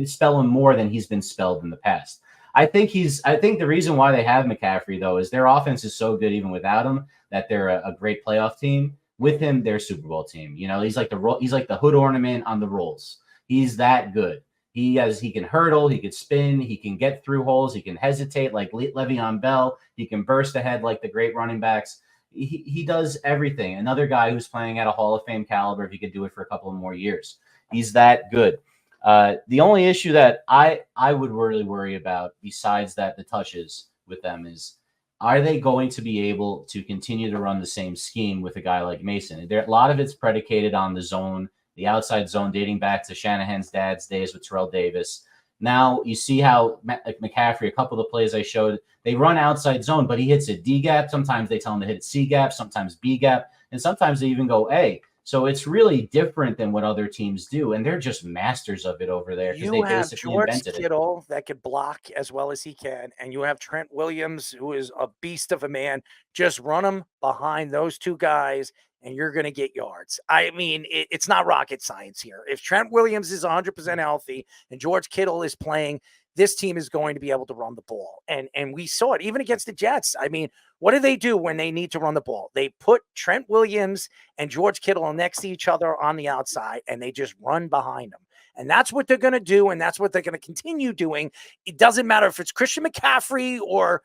spell him more than he's been spelled in the past. I think the reason why they have McCaffrey, though, is their offense is so good even without him that they're a great playoff team. With him, they're a Super Bowl team. He's like the hood ornament on the rolls. He's that good. He can hurdle, he can spin, he can get through holes, he can hesitate like Le'Veon Bell, he can burst ahead like the great running backs. He does everything. Another guy who's playing at a Hall of Fame caliber if he could do it for a couple of more years. He's that good. The only issue that I would really worry about besides that the touches with them is, are they going to be able to continue to run the same scheme with a guy like Mason? A lot of it's predicated on the zone, the outside zone, dating back to Shanahan's dad's days with Terrell Davis. Now you see how McCaffrey, a couple of the plays I showed, they run outside zone, but he hits a D gap. Sometimes they tell him to hit C gap, sometimes B gap, and sometimes they even go A. So it's really different than what other teams do, and they're just masters of it over there because they You have basically George invented it. Kittle that could block as well as he can, and you have Trent Williams, who is a beast of a man. Just run him behind those two guys, and you're going to get yards. I mean, it's not rocket science here. If Trent Williams is 100% healthy and George Kittle is playing, this team is going to be able to run the ball. And we saw it even against the Jets. I mean, what do they do when they need to run the ball? They put Trent Williams and George Kittle next to each other on the outside, and they just run behind them. And that's what they're going to do, and that's what they're going to continue doing. It doesn't matter if it's Christian McCaffrey or,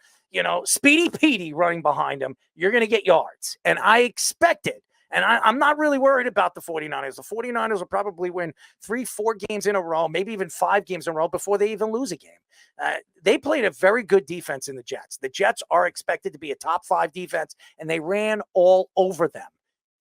Speedy Petey running behind him. You're going to get yards. And I expect it. And I'm not really worried about the 49ers. The 49ers will probably win 3-4 games in a row, maybe even 5 games in a row before they even lose a game. They played a very good defense in the Jets. The Jets are expected to be a top 5 defense, and they ran all over them.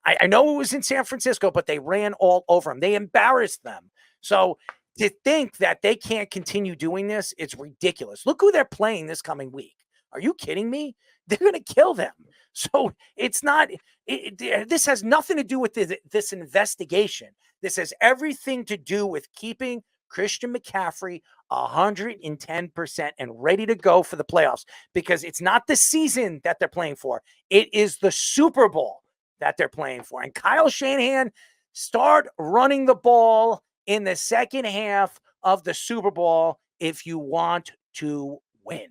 I know it was in San Francisco, but they ran all over them. They embarrassed them. So to think that they can't continue doing this, it's ridiculous. Look who they're playing this coming week. Are you kidding me? They're going to kill them. So it's not, this has nothing to do with this investigation. This has everything to do with keeping Christian McCaffrey 110% and ready to go for the playoffs, because it's not the season that they're playing for. It is the Super Bowl that they're playing for. And Kyle Shanahan, start running the ball in the second half of the Super Bowl if you want to win.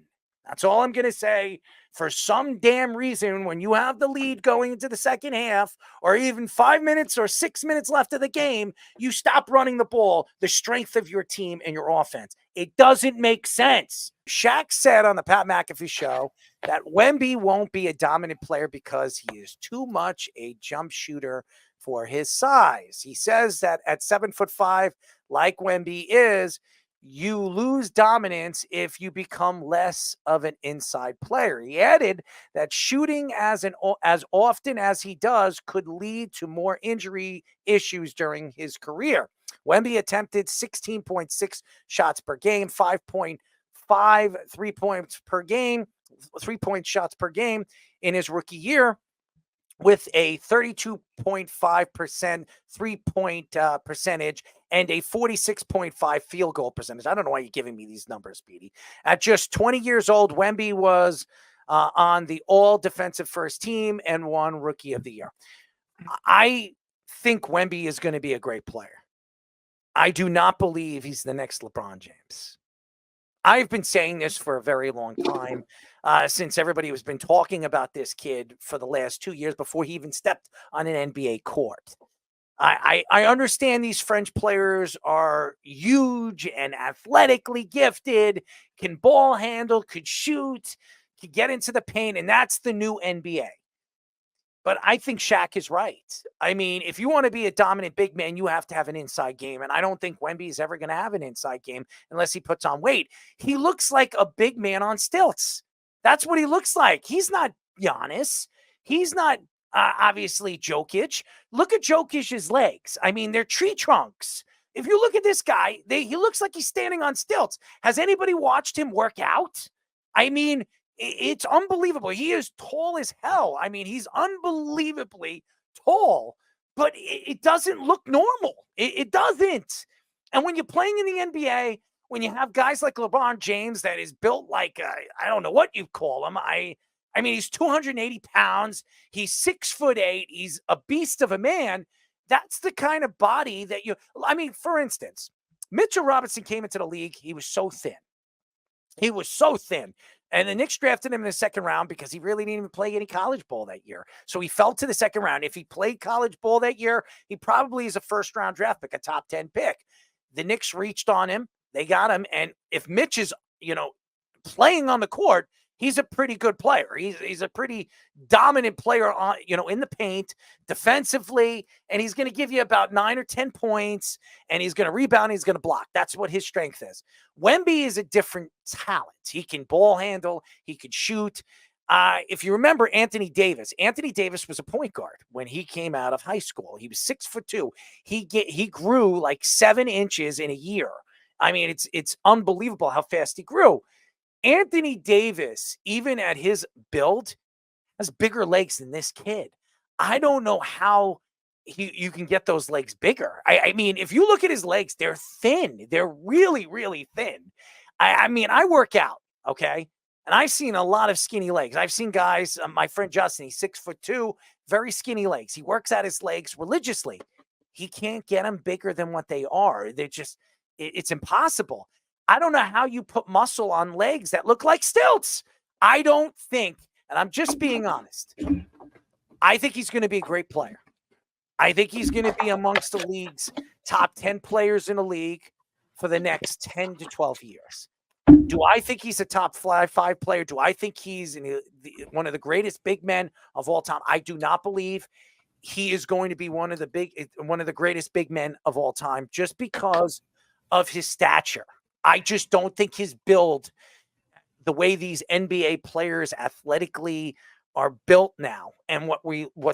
That's all I'm going to say. For some damn reason, when you have the lead going into the second half, or even 5 minutes or 6 minutes left of the game, you stop running the ball, the strength of your team and your offense. It doesn't make sense. Shaq said on the Pat McAfee show that Wemby won't be a dominant player because he is too much a jump shooter for his size. He says that at 7'5", like Wemby is, you lose dominance if you become less of an inside player. He added that shooting as often as he does could lead to more injury issues during his career. Wemby attempted 16.6 shots per game, 5.5 3-point shots per game in his rookie year, with a 32.5% three-point percentage and a 46.5 field goal percentage. I don't know why you're giving me these numbers, Petey. At just 20 years old, Wemby was on the all-defensive first team and won Rookie of the Year. I think Wemby is going to be a great player. I do not believe he's the next LeBron James. I've been saying this for a very long time, since everybody has been talking about this kid for the last 2 years before he even stepped on an NBA court. I understand these French players are huge and athletically gifted, can ball handle, could shoot, could get into the paint, and that's the new NBA. But I think Shaq is right. I mean, if you want to be a dominant big man, you have to have an inside game. And I don't think Wemby is ever going to have an inside game unless he puts on weight. He looks like a big man on stilts. That's what he looks like. He's not Giannis. He's not obviously Jokic. Look at Jokic's legs. I mean, they're tree trunks. If you look at this guy, he looks like he's standing on stilts. Has anybody watched him work out? I mean, it's unbelievable. He is tall as hell. I mean, he's unbelievably tall, but it doesn't look normal. It doesn't. And when you're playing in the NBA, when you have guys like LeBron James that is built like, I don't know what you call him. I mean, he's 280 pounds. He's 6'8". He's a beast of a man. That's the kind of body that for instance, Mitchell Robinson came into the league. He was so thin. And the Knicks drafted him in the second round because he really didn't even play any college ball that year. So he fell to the second round. If he played college ball that year, he probably is a first-round draft pick, a top 10 pick. The Knicks reached on him. They got him. And if Mitch is, playing on the court, he's a pretty good player. He's a pretty dominant player on, in the paint, defensively, and he's going to give you about 9 or 10 points, and he's going to rebound, he's going to block. That's what his strength is. Wemby is a different talent. He can ball handle, he could shoot. If you remember Anthony Davis was a point guard when he came out of high school. He was 6'2". He grew like 7 inches in a year. I mean, it's unbelievable how fast he grew. Anthony Davis, even at his build, has bigger legs than this kid. I don't know how you can get those legs bigger. I mean, if you look at his legs, they're thin. They're really, really thin. I mean, I work out, okay? And I've seen a lot of skinny legs. I've seen guys, my friend Justin, he's 6'2", very skinny legs. He works out his legs religiously. He can't get them bigger than what they are. They're just, it's impossible. I don't know how you put muscle on legs that look like stilts. I don't think, and I'm just being honest, I think he's going to be a great player. I think he's going to be amongst the league's top 10 players in the league for the next 10 to 12 years. Do I think he's a top five player? Do I think he's one of the greatest big men of all time? I do not believe he is going to be one of the greatest big men of all time just because of his stature. I just don't think his build, the way these NBA players athletically are built now, and what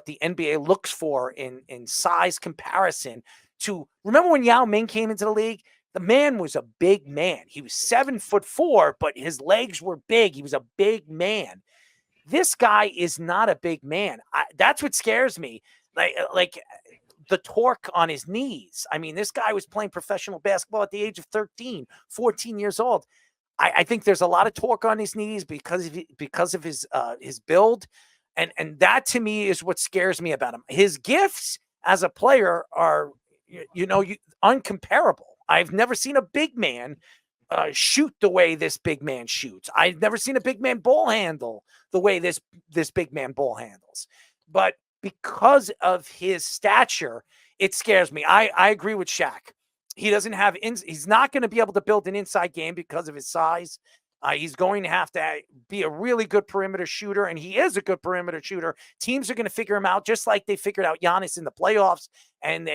the NBA looks for in size comparison to, remember when Yao Ming came into the league? The man was a big man. He was 7'4", but his legs were big. He was a big man. This guy is not a big man. That's what scares me. Like the torque on his knees. I mean, this guy was playing professional basketball at the age of 13, 14 years old. I think there's a lot of torque on his knees because of his build. And that to me is what scares me about him. His gifts as a player are, uncomparable. I've never seen a big man shoot the way this big man shoots. I've never seen a big man ball handle the way this big man ball handles. But because of his stature, it scares me. I agree with Shaq. He doesn't have he's not going to be able to build an inside game because of his size. He's going to have to be a really good perimeter shooter, and he is a good perimeter shooter. Teams are going to figure him out just like they figured out Giannis in the playoffs. And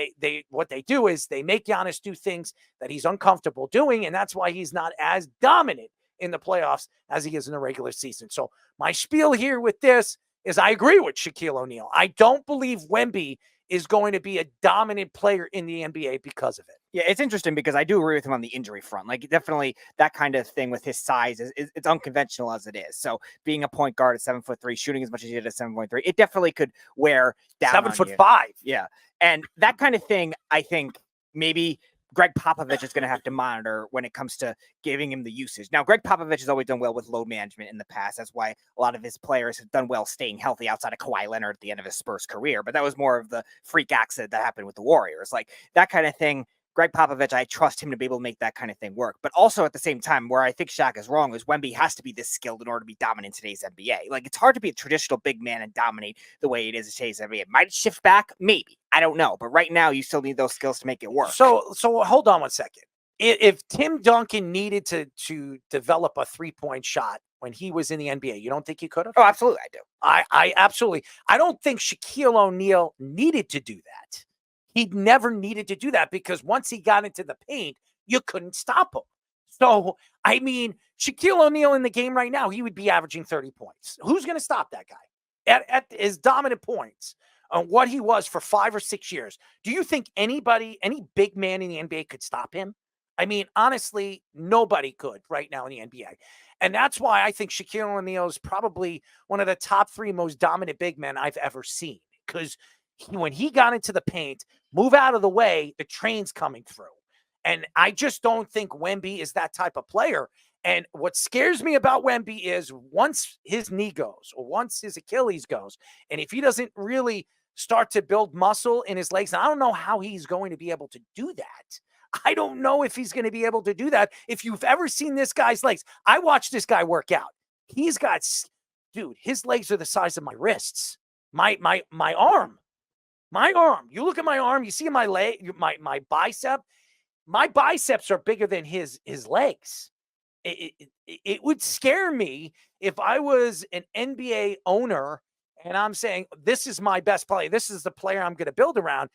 what they do is they make Giannis do things that he's uncomfortable doing, and that's why he's not as dominant in the playoffs as he is in the regular season. So my spiel here with this is I agree with Shaquille O'Neal. I don't believe Wemby is going to be a dominant player in the NBA because of it. Yeah, it's interesting because I do agree with him on the injury front. Like, definitely that kind of thing with his size is it's unconventional as it is. So being a point guard at 7'3", shooting as much as he did at 7.3, it definitely could wear down 7'5". Yeah. And that kind of thing, I think maybe Greg Popovich is going to have to monitor when it comes to giving him the usage. Now, Greg Popovich has always done well with load management in the past. That's why a lot of his players have done well staying healthy outside of Kawhi Leonard at the end of his Spurs career. But that was more of the freak accident that happened with the Warriors. Like, that kind of thing, Greg Popovich, I trust him to be able to make that kind of thing work. But also at the same time, where I think Shaq is wrong is Wemby has to be this skilled in order to be dominant in today's NBA. Like, it's hard to be a traditional big man and dominate the way it is in today's NBA. Might it shift back? Maybe. I don't know. But right now, you still need those skills to make it work. So hold on one second. If Tim Duncan needed to develop a three-point shot when he was in the NBA, you don't think he could have? Oh, absolutely, I do. I absolutely. I don't think Shaquille O'Neal needed to do that. He never needed to do that because once he got into the paint, you couldn't stop him. So, I mean, Shaquille O'Neal in the game right now, he would be averaging 30 points. Who's going to stop that guy at his dominant points on what he was for 5 or 6 years? Do you think any big man in the NBA could stop him? I mean, honestly, nobody could right now in the NBA. And that's why I think Shaquille O'Neal is probably one of the top 3 most dominant big men I've ever seen. Because when he got into the paint, move out of the way, the train's coming through. And I just don't think Wemby is that type of player. And what scares me about Wemby is once his knee goes or once his Achilles goes, and if he doesn't really start to build muscle in his legs, and I don't know how he's going to be able to do that. I don't know if he's going to be able to do that. If you've ever seen this guy's legs, I watched this guy work out. He's got, dude, his legs are the size of my wrists, my arm. My arm. You look at my arm, you see my leg, my bicep. My biceps are bigger than his legs. It would scare me if I was an NBA owner and I'm saying, this is my best player. This is the player I'm going to build around.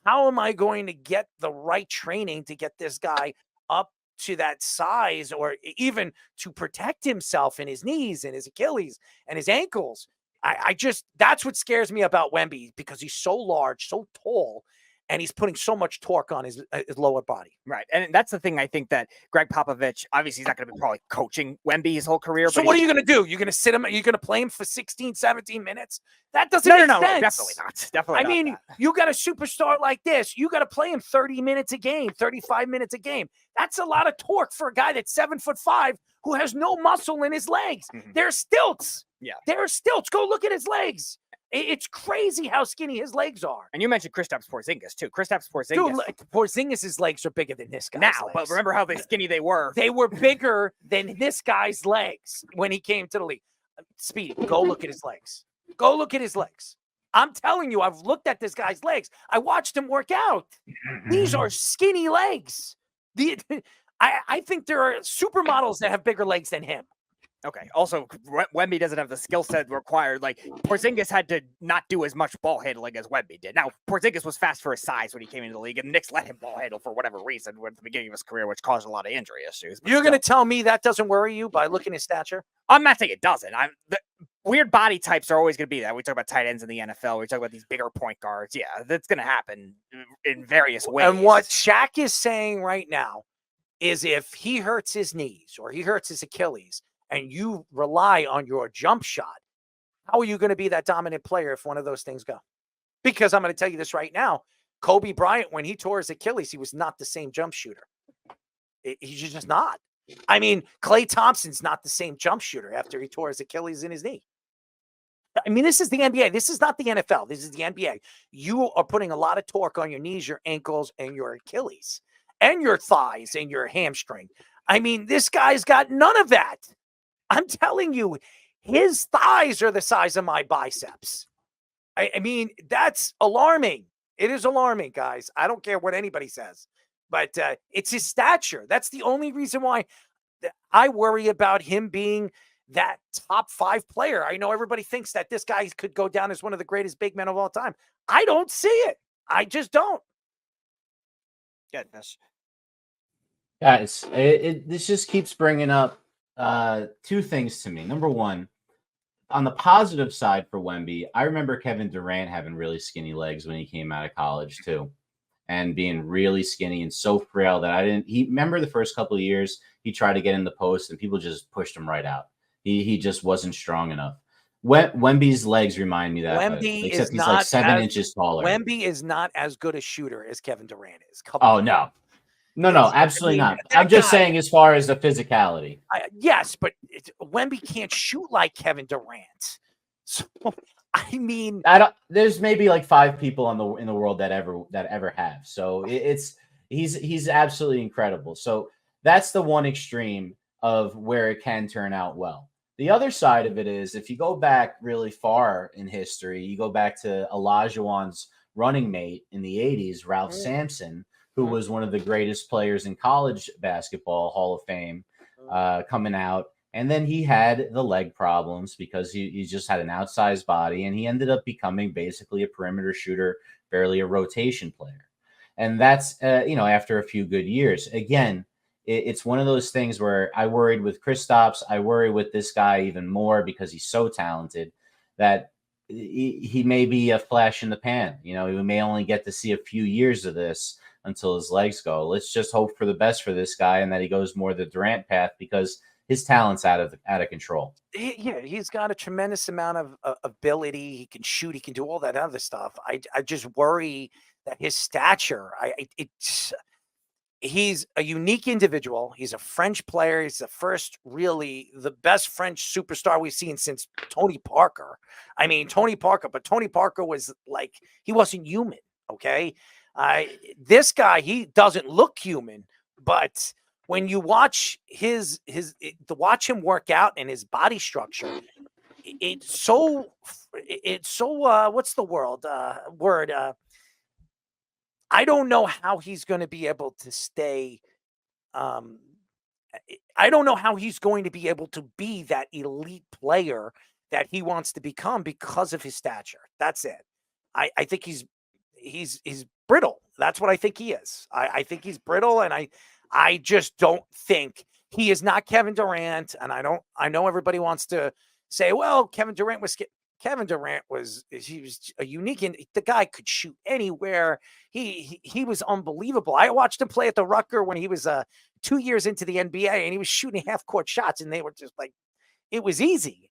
How am I going to get the right training to get this guy up to that size or even to protect himself in his knees and his Achilles and his ankles? I just, that's what scares me about Wemby because he's so large, so tall. and he's putting so much torque on his lower body. Right. And that's the thing I think that Greg Popovich, obviously he's not going to be probably coaching Wemby his whole career. So but what are you going to do? You're going to sit him? You're going to play him for 16, 17 minutes? That doesn't No, make no, sense. definitely not. Definitely I mean, not you got a superstar like this. You got to play him 30 minutes a game, 35 minutes a game. That's a lot of torque for a guy that's 7'5" who has no muscle in his legs. Mhm. They're stilts. Yeah. They're stilts. Go look at his legs. It's crazy how skinny his legs are. And you mentioned Kristaps Porzingis too. Kristaps Porzingis. Dude, Porzingis' legs are bigger than this guy's now, legs. but remember how skinny they were. They were bigger than this guy's legs when he came to the league. Speedy, go look at his legs. Go look at his legs. I'm telling you, I've looked at this guy's legs. I watched him work out. These are skinny legs. I think there are supermodels that have bigger legs than him. Okay. Also, Wemby doesn't have the skill set required. Like Porzingis had to not do as much ball handling as Wemby did. Now, Porzingis was fast for his size when he came into the league, and the Knicks let him ball handle for whatever reason at the beginning of his career, which caused a lot of injury issues. You're going to tell me that doesn't worry you by looking at his stature? I'm not saying it doesn't. Weird body types are always going to be that. We talk about tight ends in the NFL. We talk about these bigger point guards. Yeah, that's going to happen in various ways. And what Shaq is saying right now is if he hurts his knees or he hurts his Achilles and you rely on your jump shot, how are you going to be that dominant player if one of those things go? Because I'm going to tell you this right now. Kobe Bryant, when he tore his Achilles, he was not the same jump shooter. He's just not. I mean, Klay Thompson's not the same jump shooter after he tore his Achilles in his knee. I mean, this is the NBA. This is not the NFL. This is the NBA. You are putting a lot of torque on your knees, your ankles, and your Achilles, and your thighs, and your hamstring. I mean, this guy's got none of that. I'm telling you, his thighs are the size of my biceps. I mean, that's alarming. It is alarming, guys. I don't care what anybody says, but it's his stature. That's the only reason why I worry about him being that top 5 player. I know everybody thinks that this guy could go down as one of the greatest big men of all time. I don't see it. I just don't. Goodness. Guys, this just keeps bringing up 2 things to me. Number one, on the positive side for Wemby, I remember Kevin Durant having really skinny legs when he came out of college too, and being really skinny and so frail that remember the first couple of years, he tried to get in the post and people just pushed him right out. He just wasn't strong enough. Wemby's legs remind me that, Wemby except is he's not like 7 inches taller. Wemby is not as good a shooter as Kevin Durant is. No, absolutely not. I'm just saying as far as the physicality. Yes, but Wemby can't shoot like Kevin Durant. So, I mean, there's maybe like 5 people in the world that ever have. So he's absolutely incredible. So that's the one extreme of where it can turn out well. The other side of it is if you go back really far in history, you go back to Olajuwon's running mate in the 80s, Ralph Sampson, who was one of the greatest players in college basketball, Hall of Fame, coming out. And then he had the leg problems because he just had an outsized body, and he ended up becoming basically a perimeter shooter, barely a rotation player. And that's, after a few good years. Again, it's one of those things where I worried with Kristaps. I worry with this guy even more because he's so talented that he may be a flash in the pan. We may only get to see a few years of this until his legs go. Let's just hope for the best for this guy and that he goes more the Durant path because his talent's out of control. He's got a tremendous amount of ability. He can shoot. He can do all that other stuff. I just worry that his stature. He's a unique individual. He's a French player. He's the best French superstar we've seen since Tony Parker. I mean, Tony Parker was like, he wasn't human. Okay. This guy, he doesn't look human, but when you watch to watch him work out and his body structure, it's so what's the word? I don't know how he's going to be able to stay. I don't know how he's going to be able to be that elite player that he wants to become because of his stature. That's it. I think he's brittle. That's what I think he is. I think he's brittle, and I just don't think he is not Kevin Durant. And I know everybody wants to say, well, Kevin Durant was Kevin Durant was a unique, and the guy could shoot anywhere. He was unbelievable. I watched him play at the Rucker when he was 2 years into the NBA, and he was shooting half court shots, and they were just like, it was easy.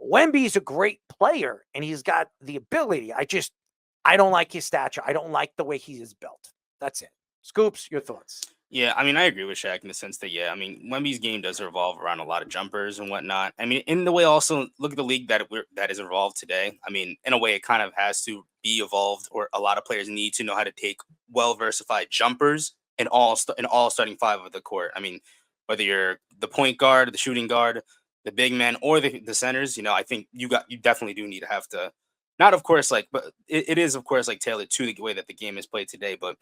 Wemby's a great player, and he's got the ability. I don't like his stature. I don't like the way he is built. That's it. Scoops, your thoughts? Yeah, I mean, I agree with Shaq in the sense that, yeah, I mean, Wemby's game does revolve around a lot of jumpers and whatnot. I mean, in the way also, look at the league that is evolved today. I mean, in a way, it kind of has to be evolved, or a lot of players need to know how to take well-versified jumpers in all starting five of the court. I mean, whether you're the point guard, the shooting guard, the big man, or the centers, I think you definitely do need to have to, not of course, but it is of course tailored to the way that the game is played today, but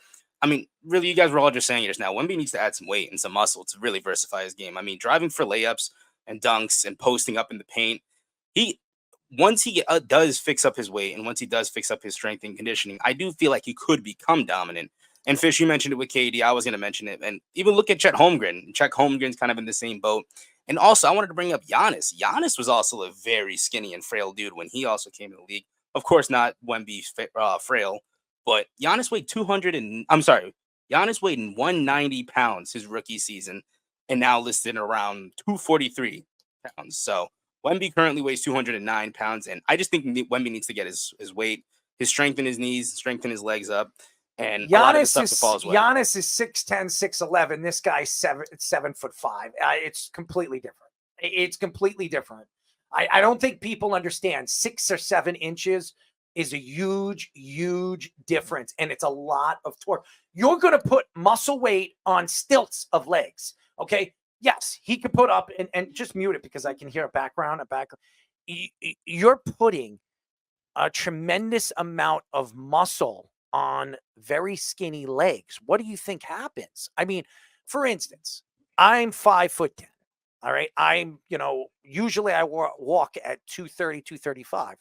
I mean, really, you guys were all just saying it just now. Wemby needs to add some weight and some muscle to really versify his game. I mean, driving for layups and dunks and posting up in the paint, once he does fix up his weight and once he does fix up his strength and conditioning, I do feel like he could become dominant. And Fish, you mentioned it with KD. I was going to mention it. And even look at Chet Holmgren. Chet Holmgren's kind of in the same boat. And also, I wanted to bring up Giannis. Giannis was also a very skinny and frail dude when he also came to the league. Of course, not Wemby frail. But Giannis weighed 190 pounds his rookie season, and now listed around 243 pounds. So Wemby currently weighs 209 pounds, and I just think Wemby neets to get his weight, his strength in his knees, strengthen his legs up, and a lot of the stuff to fall as well. Giannis is 6'10", 6'11". This guy's 7'5". It's completely different. It's completely different. I don't think people understand 6 or 7 inches is a huge, huge difference. And it's a lot of torque. You're going to put muscle weight on stilts of legs. Okay. Yes, he could put up and just mute it because I can hear a background. You're putting a tremendous amount of muscle on very skinny legs. What do you think happens? I mean, for instance, I'm 5'10". All right. Usually I walk at 230, 235.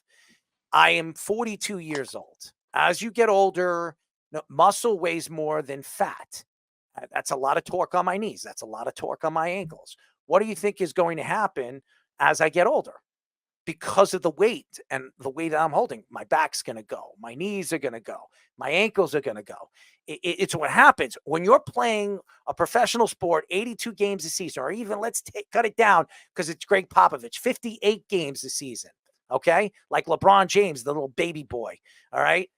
I am 42 years old. As you get older, muscle weighs more than fat. That's a lot of torque on my knees. That's a lot of torque on my ankles. What do you think is going to happen as I get older? Because of the weight and the weight that I'm holding, my back's going to go. My knees are going to go. My ankles are going to go. It's what happens when you're playing a professional sport, 82 games a season, or even let's cut it down because it's Greg Popovich, 58 games a season. Okay. Like LeBron James, the little baby boy. All right.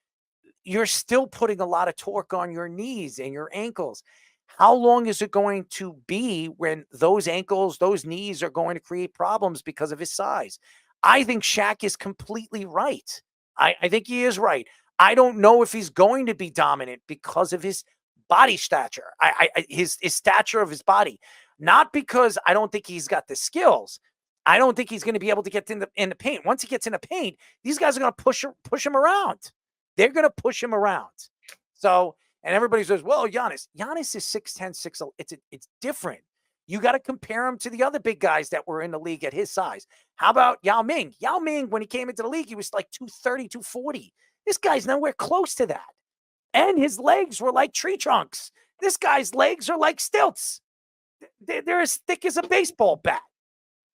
You're still putting a lot of torque on your knees and your ankles. How long is it going to be when those ankles, those knees are going to create problems because of his size? I think Shaq is completely right. I think he is right. I don't know if he's going to be dominant because of his body stature, his stature of his body, not because I don't think he's got the skills. I don't think he's going to be able to get in the paint. Once he gets in the paint, these guys are going to push him around. They're going to push him around. So, and everybody says, well, Giannis is 6'10", 6'11". It's different. You got to compare him to the other big guys that were in the league at his size. How about Yao Ming? Yao Ming, when he came into the league, he was like 230, 240. This guy's nowhere close to that. And his legs were like tree trunks. This guy's legs are like stilts. They're as thick as a baseball bat.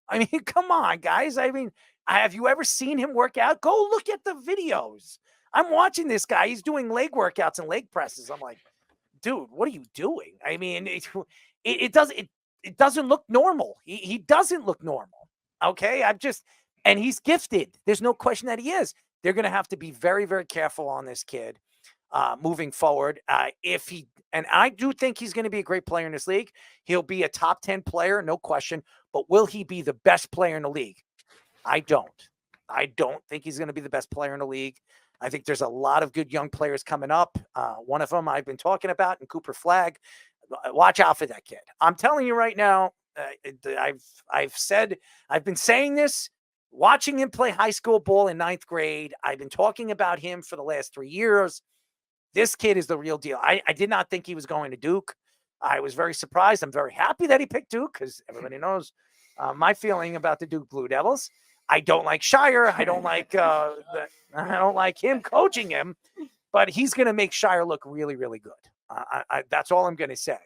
I mean, come on, guys. I mean, have you ever seen him work out? Go look at the videos. I'm watching this guy. He's doing leg workouts and leg presses. I'm like, dude, what are you doing? I mean, it doesn't look normal. He doesn't look normal. Okay. And he's gifted. There's no question that he is. They're going to have to be very, very careful on this kid moving forward. And I do think he's going to be a great player in this league. He'll be a top 10 player, no question. But will he be the best player in the league? I don't think he's going to be the best player in the league. I think there's a lot of good young players coming up. One of them I've been talking about, and Cooper Flagg. Watch out for that kid. I'm telling you right now. I've been saying this. Watching him play high school ball in 9th grade, I've been talking about him for the last 3 years. This kid is the real deal. I did not think he was going to Duke. I was very surprised. I'm very happy that he picked Duke because everybody knows my feeling about the Duke Blue Devils. I don't like Shire. I don't like him coaching him, but he's going to make Shire look really, really good. That's all I'm going to say.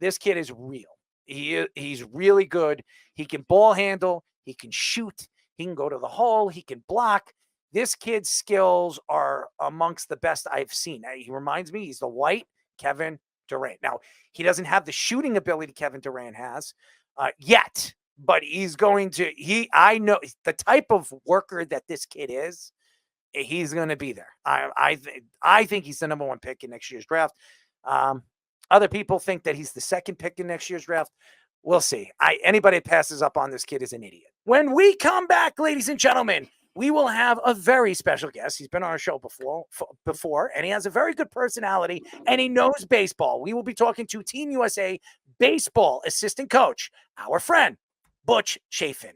This kid is real. He's really good. He can ball handle. He can shoot. He can go to the hole. He can block. This kid's skills are amongst the best I've seen. He reminds me, he's the white Kevin Durant. Now, he doesn't have the shooting ability Kevin Durant has yet, but he's going to, I know the type of worker that this kid is, he's going to be there. I think he's the number 1 pick in next year's draft. Other people think that he's the 2nd pick in next year's draft. We'll see. Anybody that passes up on this kid is an idiot. When we come back, ladies and gentlemen, we will have a very special guest. He's been on our show before, and he has a very good personality, and he knows baseball. We will be talking to Team USA baseball assistant coach, our friend, Butch Chafin.